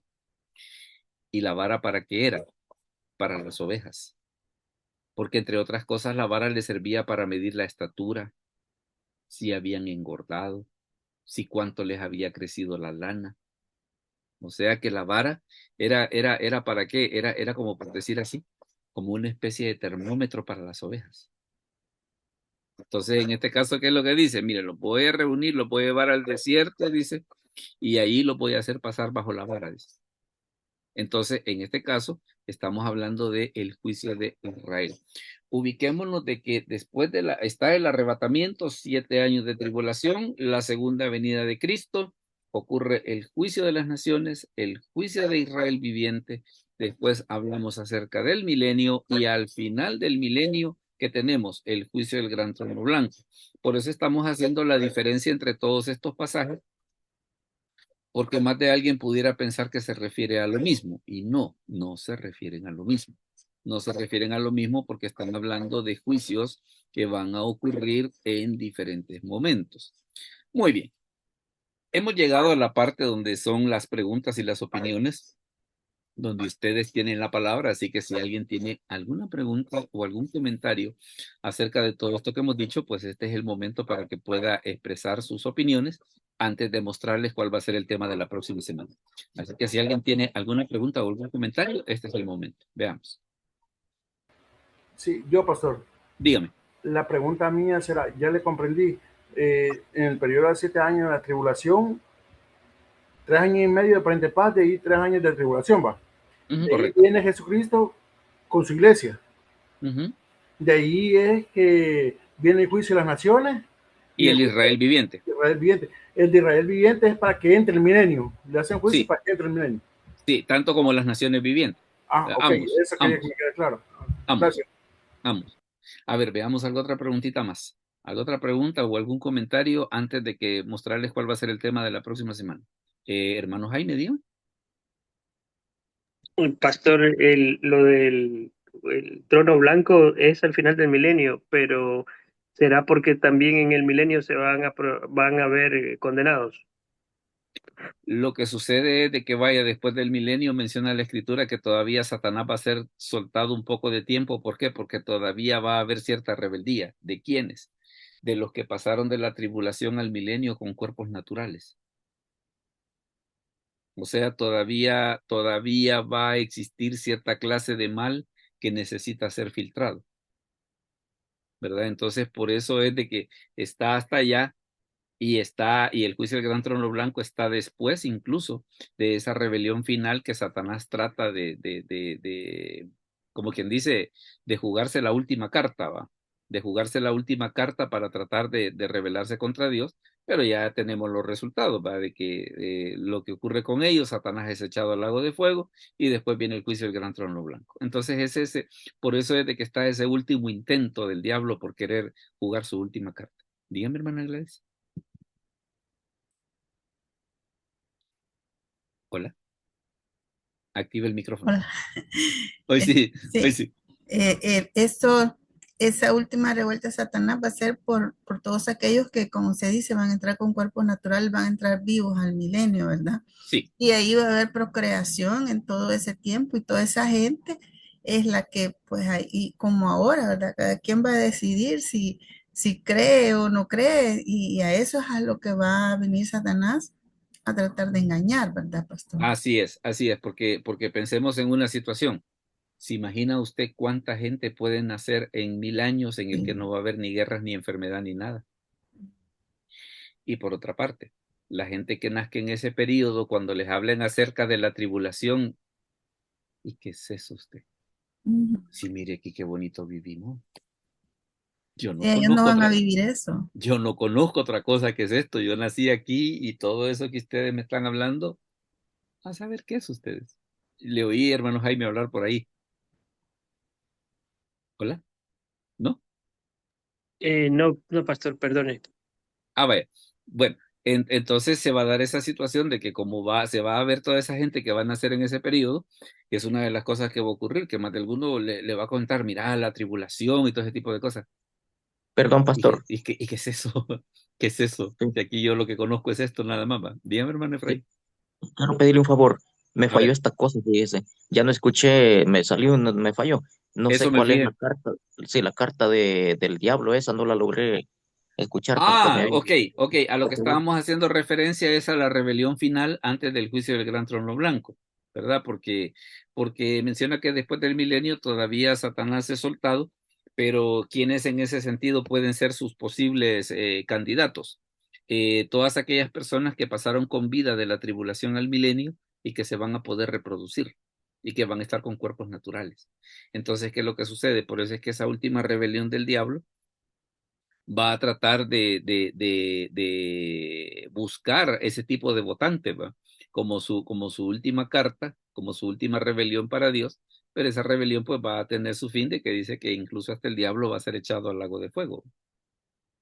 ¿Y la vara para qué era? Para las ovejas. Porque entre otras cosas la vara le servía para medir la estatura, si habían engordado, si cuánto les había crecido la lana. O sea que la vara era ¿para qué? Era como por decir así, como una especie de termómetro para las ovejas. Entonces, en este caso, ¿qué es lo que dice? Mire, lo voy a reunir, lo voy a llevar al desierto, dice, y ahí lo voy a hacer pasar bajo la vara, dice. Entonces, en este caso, estamos hablando del juicio de Israel. Ubiquémonos de que después está el arrebatamiento, 7 años de tribulación, la segunda venida de Cristo, ocurre el juicio de las naciones, el juicio de Israel viviente, después hablamos acerca del milenio y al final del milenio que tenemos el juicio del gran trono blanco. Por eso estamos haciendo la diferencia entre todos estos pasajes, porque más de alguien pudiera pensar que se refiere a lo mismo, y no se refieren a lo mismo. No se refieren a lo mismo porque están hablando de juicios que van a ocurrir en diferentes momentos. Muy bien. Hemos llegado a la parte donde son las preguntas y las opiniones, donde ustedes tienen la palabra, así que si alguien tiene alguna pregunta o algún comentario acerca de todo esto que hemos dicho, pues este es el momento para que pueda expresar sus opiniones antes de mostrarles cuál va a ser el tema de la próxima semana. Así que si alguien tiene alguna pregunta o algún comentario, este es el momento. Veamos. Sí, yo, pastor. Dígame. La pregunta mía será, ya le comprendí, en el periodo de 7 años de la tribulación, 3 años y medio de Pentecostés y 3 años de tribulación, va. De ahí viene Jesucristo con su iglesia. De ahí es que viene el juicio de las naciones. Y el Israel viviente. El de Israel viviente es para que entre el milenio. Le hacen juicio para que entre el milenio. Sí, tanto como las naciones vivientes. Ok, ambos, eso quería que me quede claro. Gracias. Ambos. A ver, veamos alguna otra preguntita más. ¿Alguna otra pregunta o algún comentario antes de que mostrarles cuál va a ser el tema de la próxima semana? Hermano Jaime, dígame. Pastor, lo del el trono blanco es al final del milenio, pero ¿será porque también en el milenio se van a ver condenados? Lo que sucede es de que vaya después del milenio, menciona la escritura que todavía Satanás va a ser soltado un poco de tiempo. ¿Por qué? Porque todavía va a haber cierta rebeldía. ¿De quiénes? De los que pasaron de la tribulación al milenio con cuerpos naturales. O sea, todavía va a existir cierta clase de mal que necesita ser filtrado, ¿verdad? Entonces, por eso es de que está hasta allá y el juicio del gran trono blanco está después incluso de esa rebelión final que Satanás trata como quien dice, de jugarse la última carta, ¿va? De jugarse la última carta para tratar de rebelarse contra Dios, pero ya tenemos los resultados, ¿va? De que lo que ocurre con ellos, Satanás es echado al lago de fuego y después viene el juicio del gran trono blanco. Entonces por eso es de que está ese último intento del diablo por querer jugar su última carta. Dígame, hermana Gladys. Hola. Activa el micrófono. Hola. Hoy sí, hoy sí. Esa última revuelta de Satanás va a ser por todos aquellos que, como se dice, van a entrar con cuerpo natural, van a entrar vivos al milenio, ¿verdad? Sí. Y ahí va a haber procreación en todo ese tiempo y toda esa gente es la que, pues ahí, como ahora, ¿verdad? Cada quien va a decidir si cree o no cree y a eso es a lo que va a venir Satanás a tratar de engañar, ¿verdad, pastor? Así es, porque pensemos en una situación. ¿Se imagina usted cuánta gente puede nacer en 1000 años en el que no va a haber ni guerras, ni enfermedad, ni nada? Y por otra parte, la gente que nazca en ese periodo, cuando les hablen acerca de la tribulación, ¿y qué es eso usted? Sí, mire aquí qué bonito vivimos. Ellos no van a vivir eso. Yo no conozco otra cosa que es esto. Yo nací aquí y todo eso que ustedes me están hablando, a saber qué es ustedes. Le oí, hermano Jaime, hablar por ahí. ¿Hola? ¿No? No, pastor, perdone. Vaya. Bueno, entonces se va a dar esa situación de que se va a ver toda esa gente que va a nacer en ese periodo, que es una de las cosas que va a ocurrir, que más de alguno le va a contar, mira, la tribulación y todo ese tipo de cosas. Perdón, pastor. ¿Y qué es eso? ¿Qué es eso? Que aquí yo lo que conozco es esto nada más. Dígame, hermano Efraín. Quiero pedirle un favor. Me A falló ver. esta cosa, fíjese. Ya no escuché, me falló. No Eso sé me cuál es fijé. la carta. Sí, la carta del diablo esa, no la logré escuchar. Perdone. Ok. A lo que estábamos haciendo referencia es a la rebelión final antes del juicio del gran trono blanco, ¿verdad? Porque menciona que después del milenio todavía Satanás es soltado, pero quienes en ese sentido pueden ser sus posibles candidatos. Todas aquellas personas que pasaron con vida de la tribulación al milenio y que se van a poder reproducir. y que van a estar con cuerpos naturales. Entonces, ¿qué es lo que sucede? Por eso es que esa última rebelión del diablo va a tratar de buscar ese tipo de votante, ¿va? Como su última carta, como su última rebelión para Dios, pero esa rebelión pues va a tener su fin de que dice que incluso hasta el diablo va a ser echado al lago de fuego.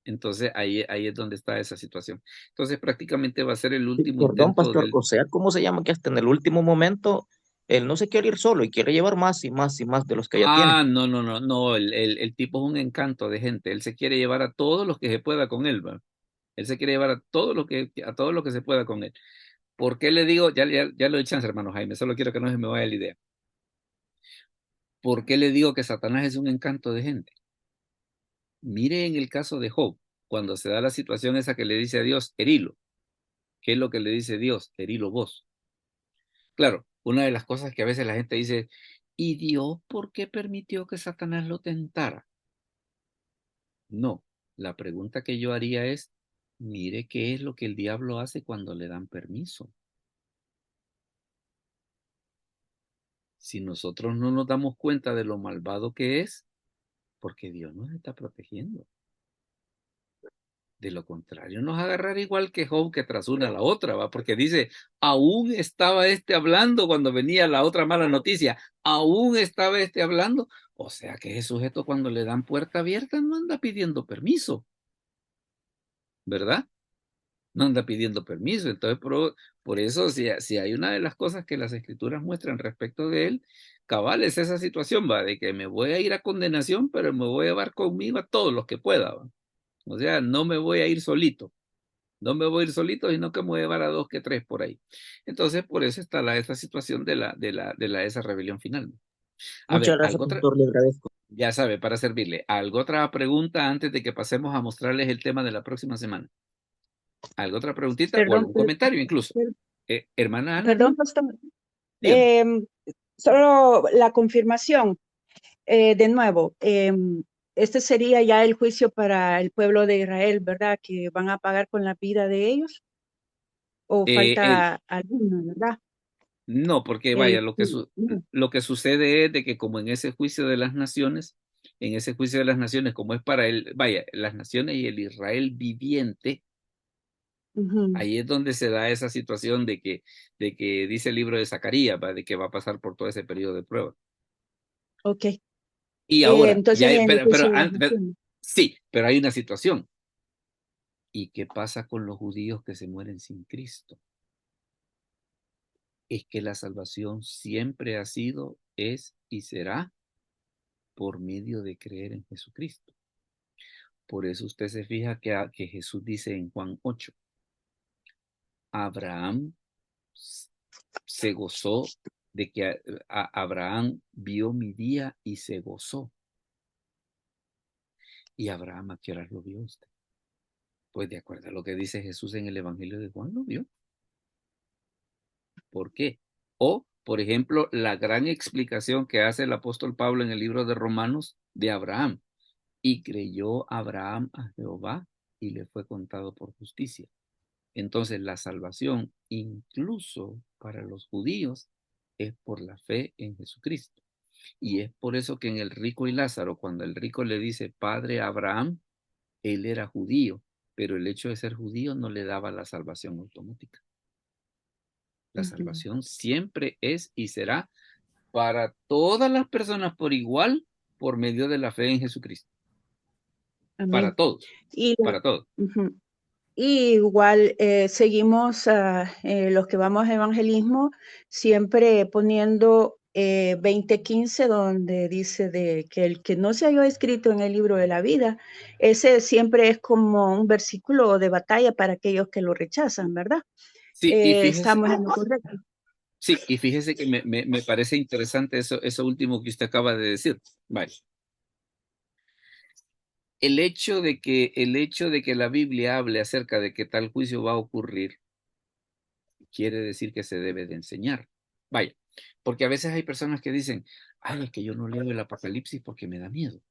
Entonces ahí es donde está esa situación. Entonces prácticamente va a ser el último Perdón, intento pastor, del... o sea, ¿cómo se llama que hasta en el último momento él no se quiere ir solo y quiere llevar más y más y más de los que ya tiene? Ah, no, el tipo es un encanto de gente. Él se quiere llevar a todos los que se pueda con él, ¿va? Él se quiere llevar a todos los que se pueda con él. ¿Por qué le digo? Ya lo he chance, hermano Jaime, solo quiero que no se me vaya la idea. ¿Por qué le digo que Satanás es un encanto de gente? Mire en el caso de Job, cuando se da la situación esa que le dice a Dios, herilo. ¿Qué es lo que le dice Dios? Herilo vos. Claro, una de las cosas que a veces la gente dice, ¿y Dios por qué permitió que Satanás lo tentara? No, la pregunta que yo haría es, mire qué es lo que el diablo hace cuando le dan permiso. Si nosotros no nos damos cuenta de lo malvado que es, porque Dios nos está protegiendo. De lo contrario, nos agarrará igual que Job, que tras una a la otra, ¿va? Porque dice, aún estaba hablando cuando venía la otra mala noticia, aún estaba hablando. O sea que ese sujeto cuando le dan puerta abierta no anda pidiendo permiso, ¿verdad? No anda pidiendo permiso. Entonces, por eso, si hay una de las cosas que las escrituras muestran respecto de él, cabal es esa situación, ¿va? De que me voy a ir a condenación, pero me voy a llevar conmigo a todos los que pueda, ¿va? O sea, no me voy a ir solito. No me voy a ir solito, sino que me voy a llevar a 2 que 3 por ahí. Entonces, por eso está esa situación de esa rebelión final. A Muchas ver, gracias, pastor, le agradezco. ya sabe, para servirle. ¿Algo otra pregunta antes de que pasemos a mostrarles el tema de la próxima semana? ¿Algo otra preguntita o Perdón, algún comentario incluso? per- Hermana Ana, perdón, pastor. dígame. Solo la confirmación. De nuevo, este sería ya el juicio para el pueblo de Israel, ¿verdad? Que van a pagar con la vida de ellos. ¿O falta alguno, verdad? No, porque El, vaya, no. lo que sucede es de que como en ese juicio de las naciones, como es para vaya, las naciones y el Israel viviente, Ujú. ahí es donde se da esa situación de que dice el libro de Zacarías, ¿va? De que va a pasar por todo ese periodo de prueba. Ok. Y ahora, Entonces, en el juicio de las pero naciones. sí, pero hay una situación. ¿Y qué pasa con los judíos que se mueren sin Cristo? Es que la salvación siempre ha sido, es y será por medio de creer en Jesucristo. Por eso usted se fija que Jesús dice en Juan 8, Abraham se gozó de que Abraham vio mi día y se gozó. ¿Y Abraham a qué hora lo vio usted? Pues de acuerdo a lo que dice Jesús en el Evangelio de Juan, lo vio. ¿Por qué? O, por ejemplo, la gran explicación que hace el apóstol Pablo en el libro de Romanos de Abraham. Y creyó Abraham a Jehová y le fue contado por justicia. Entonces la salvación, incluso para los judíos, es por la fe en Jesucristo. Y es por eso que en el rico y Lázaro, cuando el rico le dice Padre Abraham, él era judío, pero el hecho de ser judío no le daba la salvación automática. La salvación siempre es y será para todas las personas por igual por medio de la fe en Jesucristo. Amén. Para todos, Y, para todos. Y igual seguimos los que vamos a evangelismo siempre poniendo 20:15 donde dice de que el que no se halló escrito en el libro de la vida, ese siempre es como un versículo de batalla para aquellos que lo rechazan, ¿verdad? Sí, y fíjese, estamos en lo correcto. sí, y fíjese que me parece interesante eso último que usted acaba de decir. Vale. El hecho de que la Biblia hable acerca de que tal juicio va a ocurrir, quiere decir que se debe de enseñar. Vaya, porque a veces hay personas que dicen, ay, es que yo no leo el Apocalipsis porque me da miedo.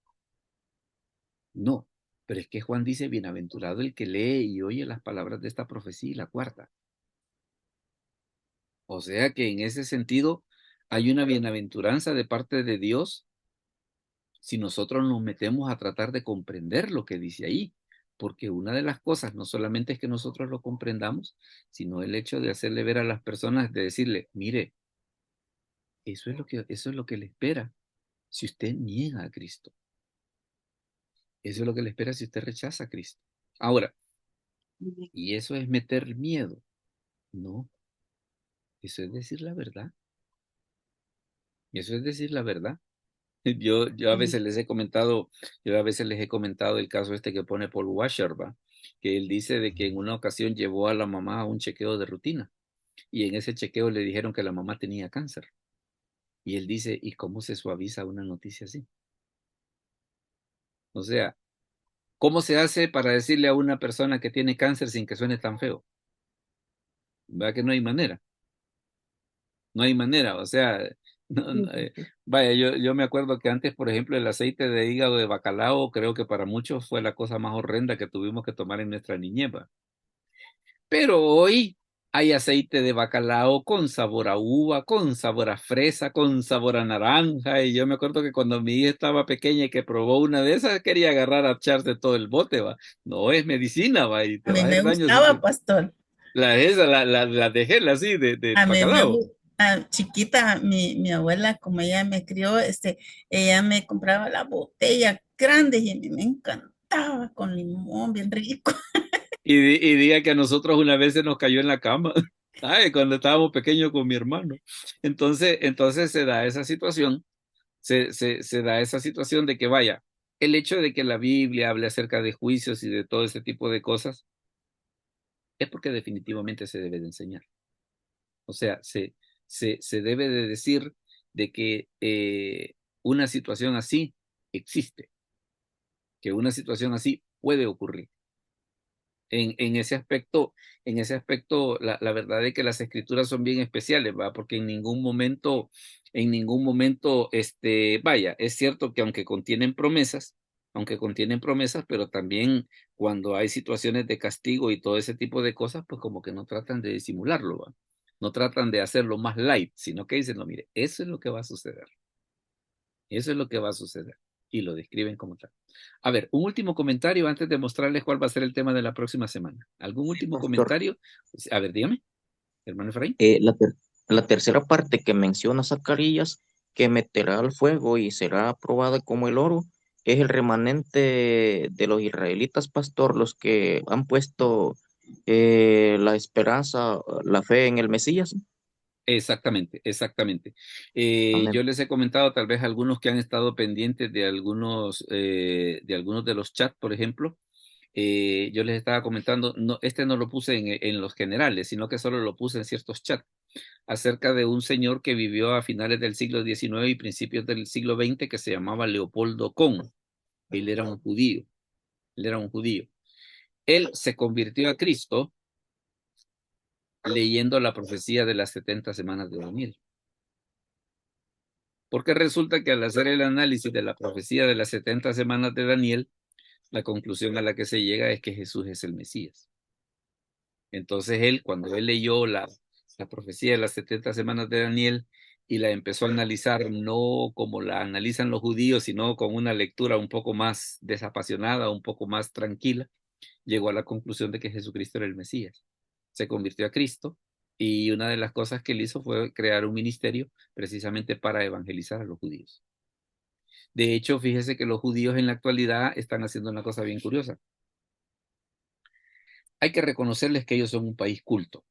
No, pero es que Juan dice, bienaventurado el que lee y oye las palabras de esta profecía y la cuarta. O sea que en ese sentido Hay una bienaventuranza de parte de Dios si nosotros nos metemos a tratar de comprender lo que dice ahí. Porque una de las cosas no solamente es que nosotros lo comprendamos, sino el hecho de hacerle ver a las personas, de decirle, mire, eso es lo que le espera si usted niega a Cristo. Eso es lo que le espera si usted rechaza a Cristo. Ahora, y eso es meter miedo. No, eso es decir la verdad. Eso es decir la verdad. Yo a veces les he comentado, yo a veces les he comentado el caso este que pone Paul Washer, ¿va? Que él dice de que en una ocasión llevó a la mamá a un chequeo de rutina y en ese chequeo le dijeron que la mamá tenía cáncer. Y él dice, ¿y cómo se suaviza una noticia así? O sea, ¿cómo se hace para decirle a una persona que tiene cáncer sin que suene tan feo? ¿Verdad que no hay manera? No hay manera, o sea, vaya, yo me acuerdo que antes, por ejemplo, el aceite de hígado de bacalao, creo que para muchos fue la cosa más horrenda que tuvimos que tomar en nuestra niñez, ¿va? Pero hoy hay aceite de bacalao con sabor a uva, con sabor a fresa, con sabor a naranja, y yo me acuerdo que cuando mi hija estaba pequeña y que probó una de esas, quería agarrar a echarse todo el bote, ¿va? No es medicina, ¿va? Y te A va mí a me hacer daño si gustaba, te... pastor. La de gel así, de A mí me bacalao. chiquita, mi abuela, como ella me crió, ella me compraba la botella grande y a mí me encantaba con limón, bien rico. Y diga que a nosotros una vez se nos cayó en la cama, ay, cuando estábamos pequeños con mi hermano. Entonces se da esa situación, se da esa situación de que vaya, el hecho de que la Biblia hable acerca de juicios y de todo ese tipo de cosas, es porque definitivamente se debe de enseñar. O sea, se debe de decir de que una situación así existe, que una situación así puede ocurrir. En ese aspecto, la verdad es que las escrituras son bien especiales, ¿va? Porque en ningún momento, vaya, es cierto que aunque contienen promesas, pero también cuando hay situaciones de castigo y todo ese tipo de cosas, pues como que no tratan de disimularlo, ¿va? No tratan de hacerlo más light, sino que dicen, no, mire, eso es lo que va a suceder. Eso es lo que va a suceder. Y lo describen como tal. A ver, un último comentario antes de mostrarles cuál va a ser el tema de la próxima semana. ¿Algún último Pastor, comentario? A ver, dígame, hermano Efraín. la tercera parte que menciona Zacarías, que meterá al fuego y será probada como el oro, es el remanente de los israelitas, pastor, los que han puesto la esperanza, la fe en el Mesías. Exactamente, exactamente. Amén. Yo les he comentado tal vez algunos que han estado pendientes de algunos de los chats, por ejemplo. Yo les estaba comentando, no, no lo puse en los generales, sino que solo lo puse en ciertos chats, acerca de un señor que vivió a finales del siglo XIX y principios del siglo XX que se llamaba Leopoldo Kohn. Él era un judío, él era un judío. Él se convirtió a Cristo leyendo la profecía de las 70 semanas de Daniel. Porque resulta que al hacer el análisis de la profecía de las 70 semanas de Daniel, la conclusión a la que se llega es que Jesús es el Mesías. Entonces él, cuando él leyó la profecía de las 70 semanas de Daniel y la empezó a analizar, no como la analizan los judíos, sino con una lectura un poco más desapasionada, un poco más tranquila, llegó a la conclusión de que Jesucristo era el Mesías. Se convirtió a Cristo y una de las cosas que él hizo fue crear un ministerio precisamente para evangelizar a los judíos. De hecho, fíjese que los judíos en la actualidad están haciendo una cosa bien curiosa. Hay que reconocerles que ellos son un país culto.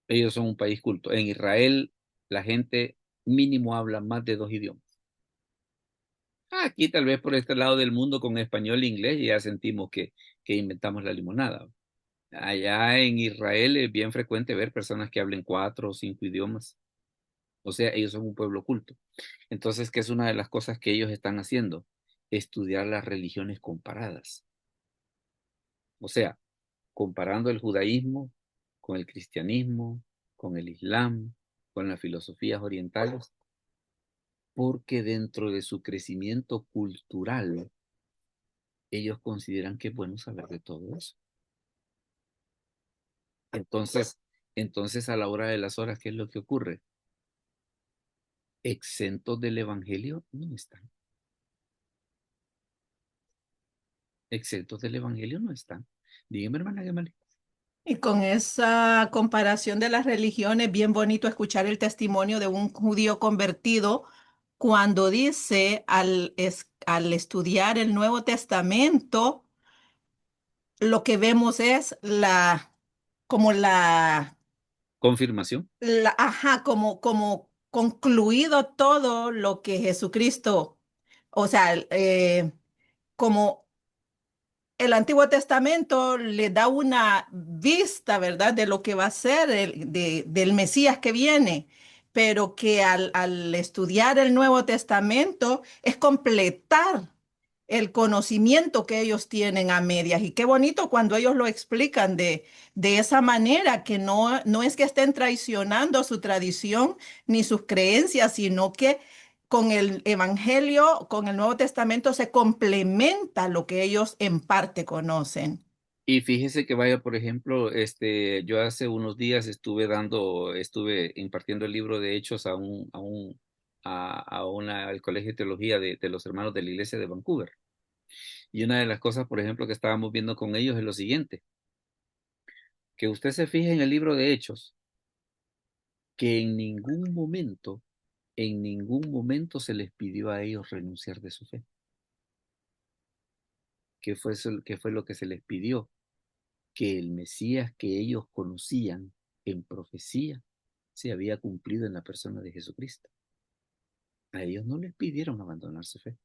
Ellos son un país culto. En Israel, la gente mínimo habla más de 2 idiomas. Aquí tal vez por este lado del mundo con español e inglés ya sentimos que inventamos la limonada. Allá en Israel es bien frecuente ver personas que hablen 4 o 5 idiomas. O sea, ellos son un pueblo culto. Entonces, ¿qué es una de las cosas que ellos están haciendo? Estudiar las religiones comparadas. O sea, comparando el judaísmo con el cristianismo, con el islam, con las filosofías orientales, porque dentro de su crecimiento cultural, ellos consideran que es bueno saber de todo eso. Entonces, a la hora de las horas, ¿qué es lo que ocurre? exentos del evangelio no están. Exentos del evangelio no están. Dígame, hermana Gemali. Y con esa comparación de las religiones, bien bonito escuchar el testimonio de un judío convertido cuando dice al estudiar el Nuevo Testamento, lo que vemos es como Confirmación. como concluido todo lo que Jesucristo, o sea, como el Antiguo Testamento le da una vista, ¿verdad?, de lo que va a ser del Mesías que viene, pero que al estudiar el Nuevo Testamento es completar el conocimiento que ellos tienen a medias. Y qué bonito cuando ellos lo explican de esa manera, que no es que estén traicionando su tradición ni sus creencias, sino que con el Evangelio, con el Nuevo Testamento, se complementa lo que ellos en parte conocen. Y fíjese que vaya, por ejemplo, yo hace unos días estuve impartiendo el libro de Hechos al Colegio de Teología de los Hermanos de la Iglesia de Vancouver. Y una de las cosas, por ejemplo, que estábamos viendo con ellos es lo siguiente, que usted se fije en el libro de Hechos, que en ningún momento se les pidió a ellos renunciar de su fe. ¿Qué fue lo que se les pidió? Que el Mesías que ellos conocían en profecía se había cumplido en la persona de Jesucristo. A ellos no les pidieron abandonar su fe,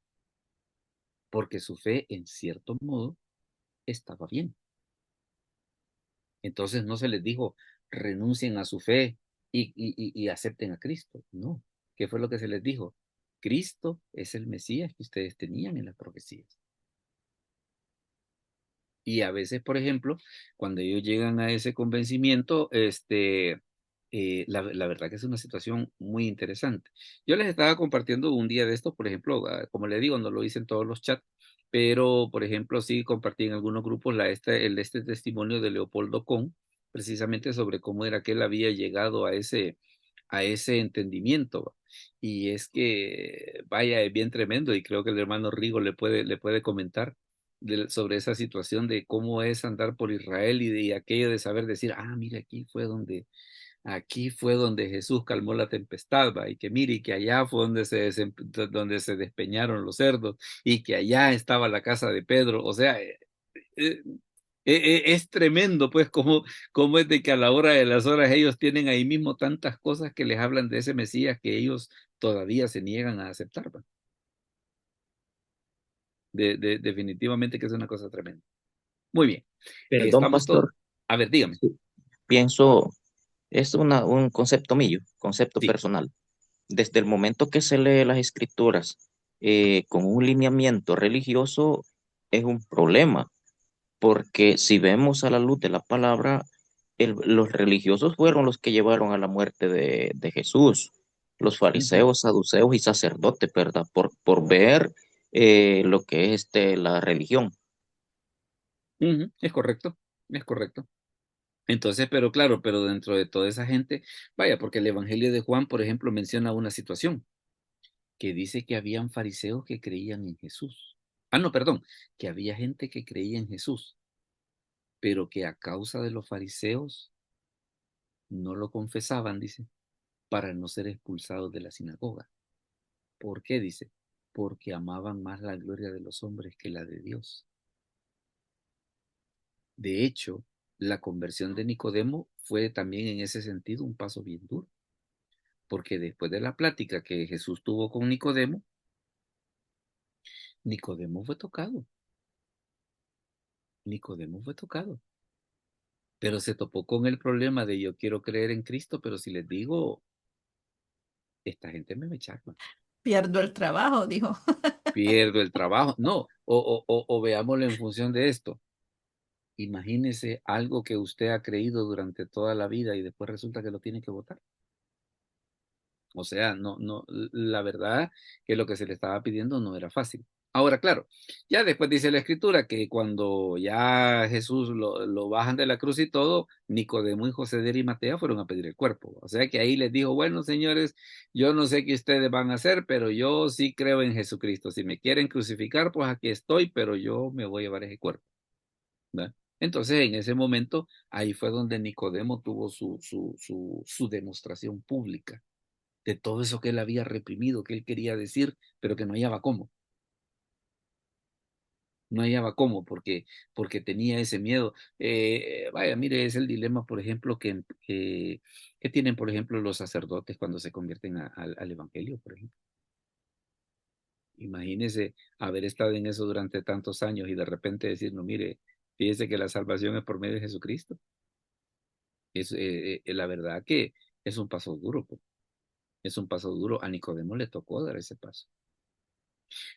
porque su fe, en cierto modo, estaba bien. Entonces no se les dijo, renuncien a su fe y acepten a Cristo. No. ¿Qué fue lo que se les dijo? Cristo es el Mesías que ustedes tenían en las profecías. Y a veces, por ejemplo, cuando ellos llegan a ese convencimiento, la verdad que es una situación muy interesante. Yo les estaba compartiendo un día de esto, por ejemplo, como le digo, no lo hice en todos los chats, pero, por ejemplo, sí compartí en algunos grupos este testimonio de Leopoldo Con, precisamente sobre cómo era que él había llegado a ese entendimiento. ¿Va? Y es que, vaya, es bien tremendo, y creo que el hermano Rigo le puede comentar sobre esa situación de cómo es andar por Israel y de aquello de saber decir, mire, aquí fue donde Jesús calmó la tempestad, ¿va? Y que mire, y que allá fue donde se despeñaron los cerdos, y que allá estaba la casa de Pedro. O sea, eh, es tremendo, pues, cómo es de que a la hora de las horas ellos tienen ahí mismo tantas cosas que les hablan de ese Mesías que ellos todavía se niegan a aceptar, ¿va? Definitivamente que es una cosa tremenda. Muy bien. Perdón, Estamos todos. pastor. A ver, dígame. Sí, pienso, es un concepto mío, concepto Sí. personal. Desde el momento que se lee las escrituras con un lineamiento religioso, es un problema, porque si vemos a la luz de la palabra, los religiosos fueron los que llevaron a la muerte de Jesús, los Ujú, fariseos, saduceos y sacerdotes, ¿verdad? Por ver lo que es la religión. ujú, es correcto, es correcto. Entonces, pero claro, pero dentro de toda esa gente, vaya, porque el Evangelio de Juan, por ejemplo, menciona una situación que dice que habían fariseos que creían en Jesús. No, perdón, que había gente que creía en Jesús, pero que a causa de los fariseos no lo confesaban, dice, para no ser expulsados de la sinagoga. ¿Por qué? Dice, porque amaban más la gloria de los hombres que la de Dios. De hecho, la conversión de Nicodemo fue también en ese sentido un paso bien duro, porque después de la plática que Jesús tuvo con Nicodemo, Nicodemo fue tocado. Nicodemo fue tocado, pero se topó con el problema de yo quiero creer en Cristo, pero si les digo, esta gente me echa, Pierdo el trabajo, dijo. pierdo el trabajo. No, o veámoslo en función de esto. Imagínese algo que usted ha creído durante toda la vida y después resulta que lo tiene que votar. O sea, no, la verdad que lo que se le estaba pidiendo no era fácil. Ahora, claro, ya después dice la Escritura que cuando ya Jesús lo bajan de la cruz y todo, Nicodemo y José de Arimatea fueron a pedir el cuerpo. O sea que ahí les dijo, bueno, señores, yo no sé qué ustedes van a hacer, pero yo sí creo en Jesucristo. Si me quieren crucificar, pues aquí estoy, pero yo me voy a llevar ese cuerpo, ¿verdad? Entonces, en ese momento, ahí fue donde Nicodemo tuvo su demostración pública de todo eso que él había reprimido, que él quería decir, pero que no hallaba cómo. No hallaba cómo, porque tenía ese miedo. Vaya, mire, es el dilema, por ejemplo, que tienen, por ejemplo, los sacerdotes cuando se convierten al Evangelio, por ejemplo. Imagínese haber estado en eso durante tantos años y de repente decir, no, mire, fíjese que la salvación es por medio de Jesucristo. La verdad que es un paso duro, pues. Es un paso duro. A Nicodemo le tocó dar ese paso.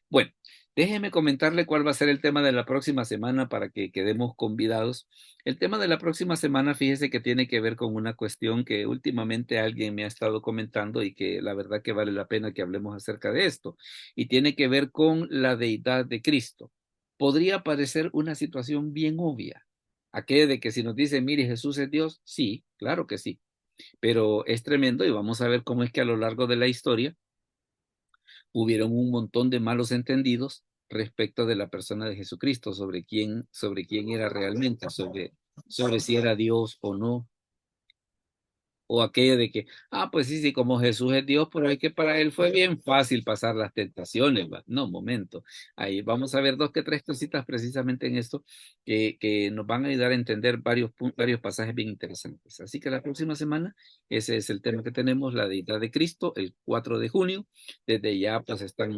Bueno, déjeme comentarle cuál va a ser el tema de la próxima semana para que quedemos convidados. El tema de la próxima semana, fíjese que tiene que ver con una cuestión que últimamente alguien me ha estado comentando y que la verdad que vale la pena que hablemos acerca de esto. Y tiene que ver con la deidad de Cristo. Podría parecer una situación bien obvia. Aquella de que si nos dice, mire, Jesús es Dios, sí, claro que sí. Pero es tremendo y vamos a ver cómo es que a lo largo de la historia hubieron un montón de malos entendidos respecto de la persona de Jesucristo, sobre quién era realmente, sobre si era Dios o no. O aquello de que, pues sí, como Jesús es Dios, pero es que para él fue bien fácil pasar las tentaciones, ¿va? No, momento. Ahí vamos a ver dos que tres cositas precisamente en esto que nos van a ayudar a entender varios pasajes bien interesantes. Así que la próxima semana, ese es el tema que tenemos, la deidad de Cristo, el 4 de junio. Desde ya, pues están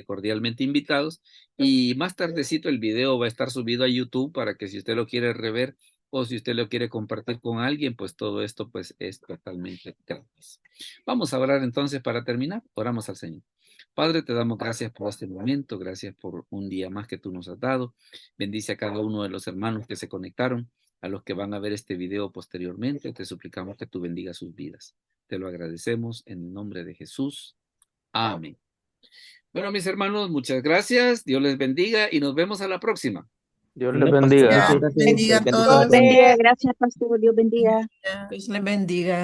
cordialmente invitados. Y más tardecito el video va a estar subido a YouTube para que si usted lo quiere rever, o si usted lo quiere compartir con alguien, pues todo esto pues es totalmente gratis. Vamos a orar entonces para terminar. Oramos al Señor. Padre, te damos gracias por este momento, gracias por un día más que tú nos has dado. Bendice a cada uno de los hermanos que se conectaron, a los que van a ver este video posteriormente. Te suplicamos que tú bendigas sus vidas. Te lo agradecemos en el nombre de Jesús. Amén. Bueno, mis hermanos, muchas gracias. Dios les bendiga y nos vemos a la próxima. Dios les bendiga. Bendiga a Dios todos. bendiga. Gracias, pastor. Dios bendiga. Dios le bendiga.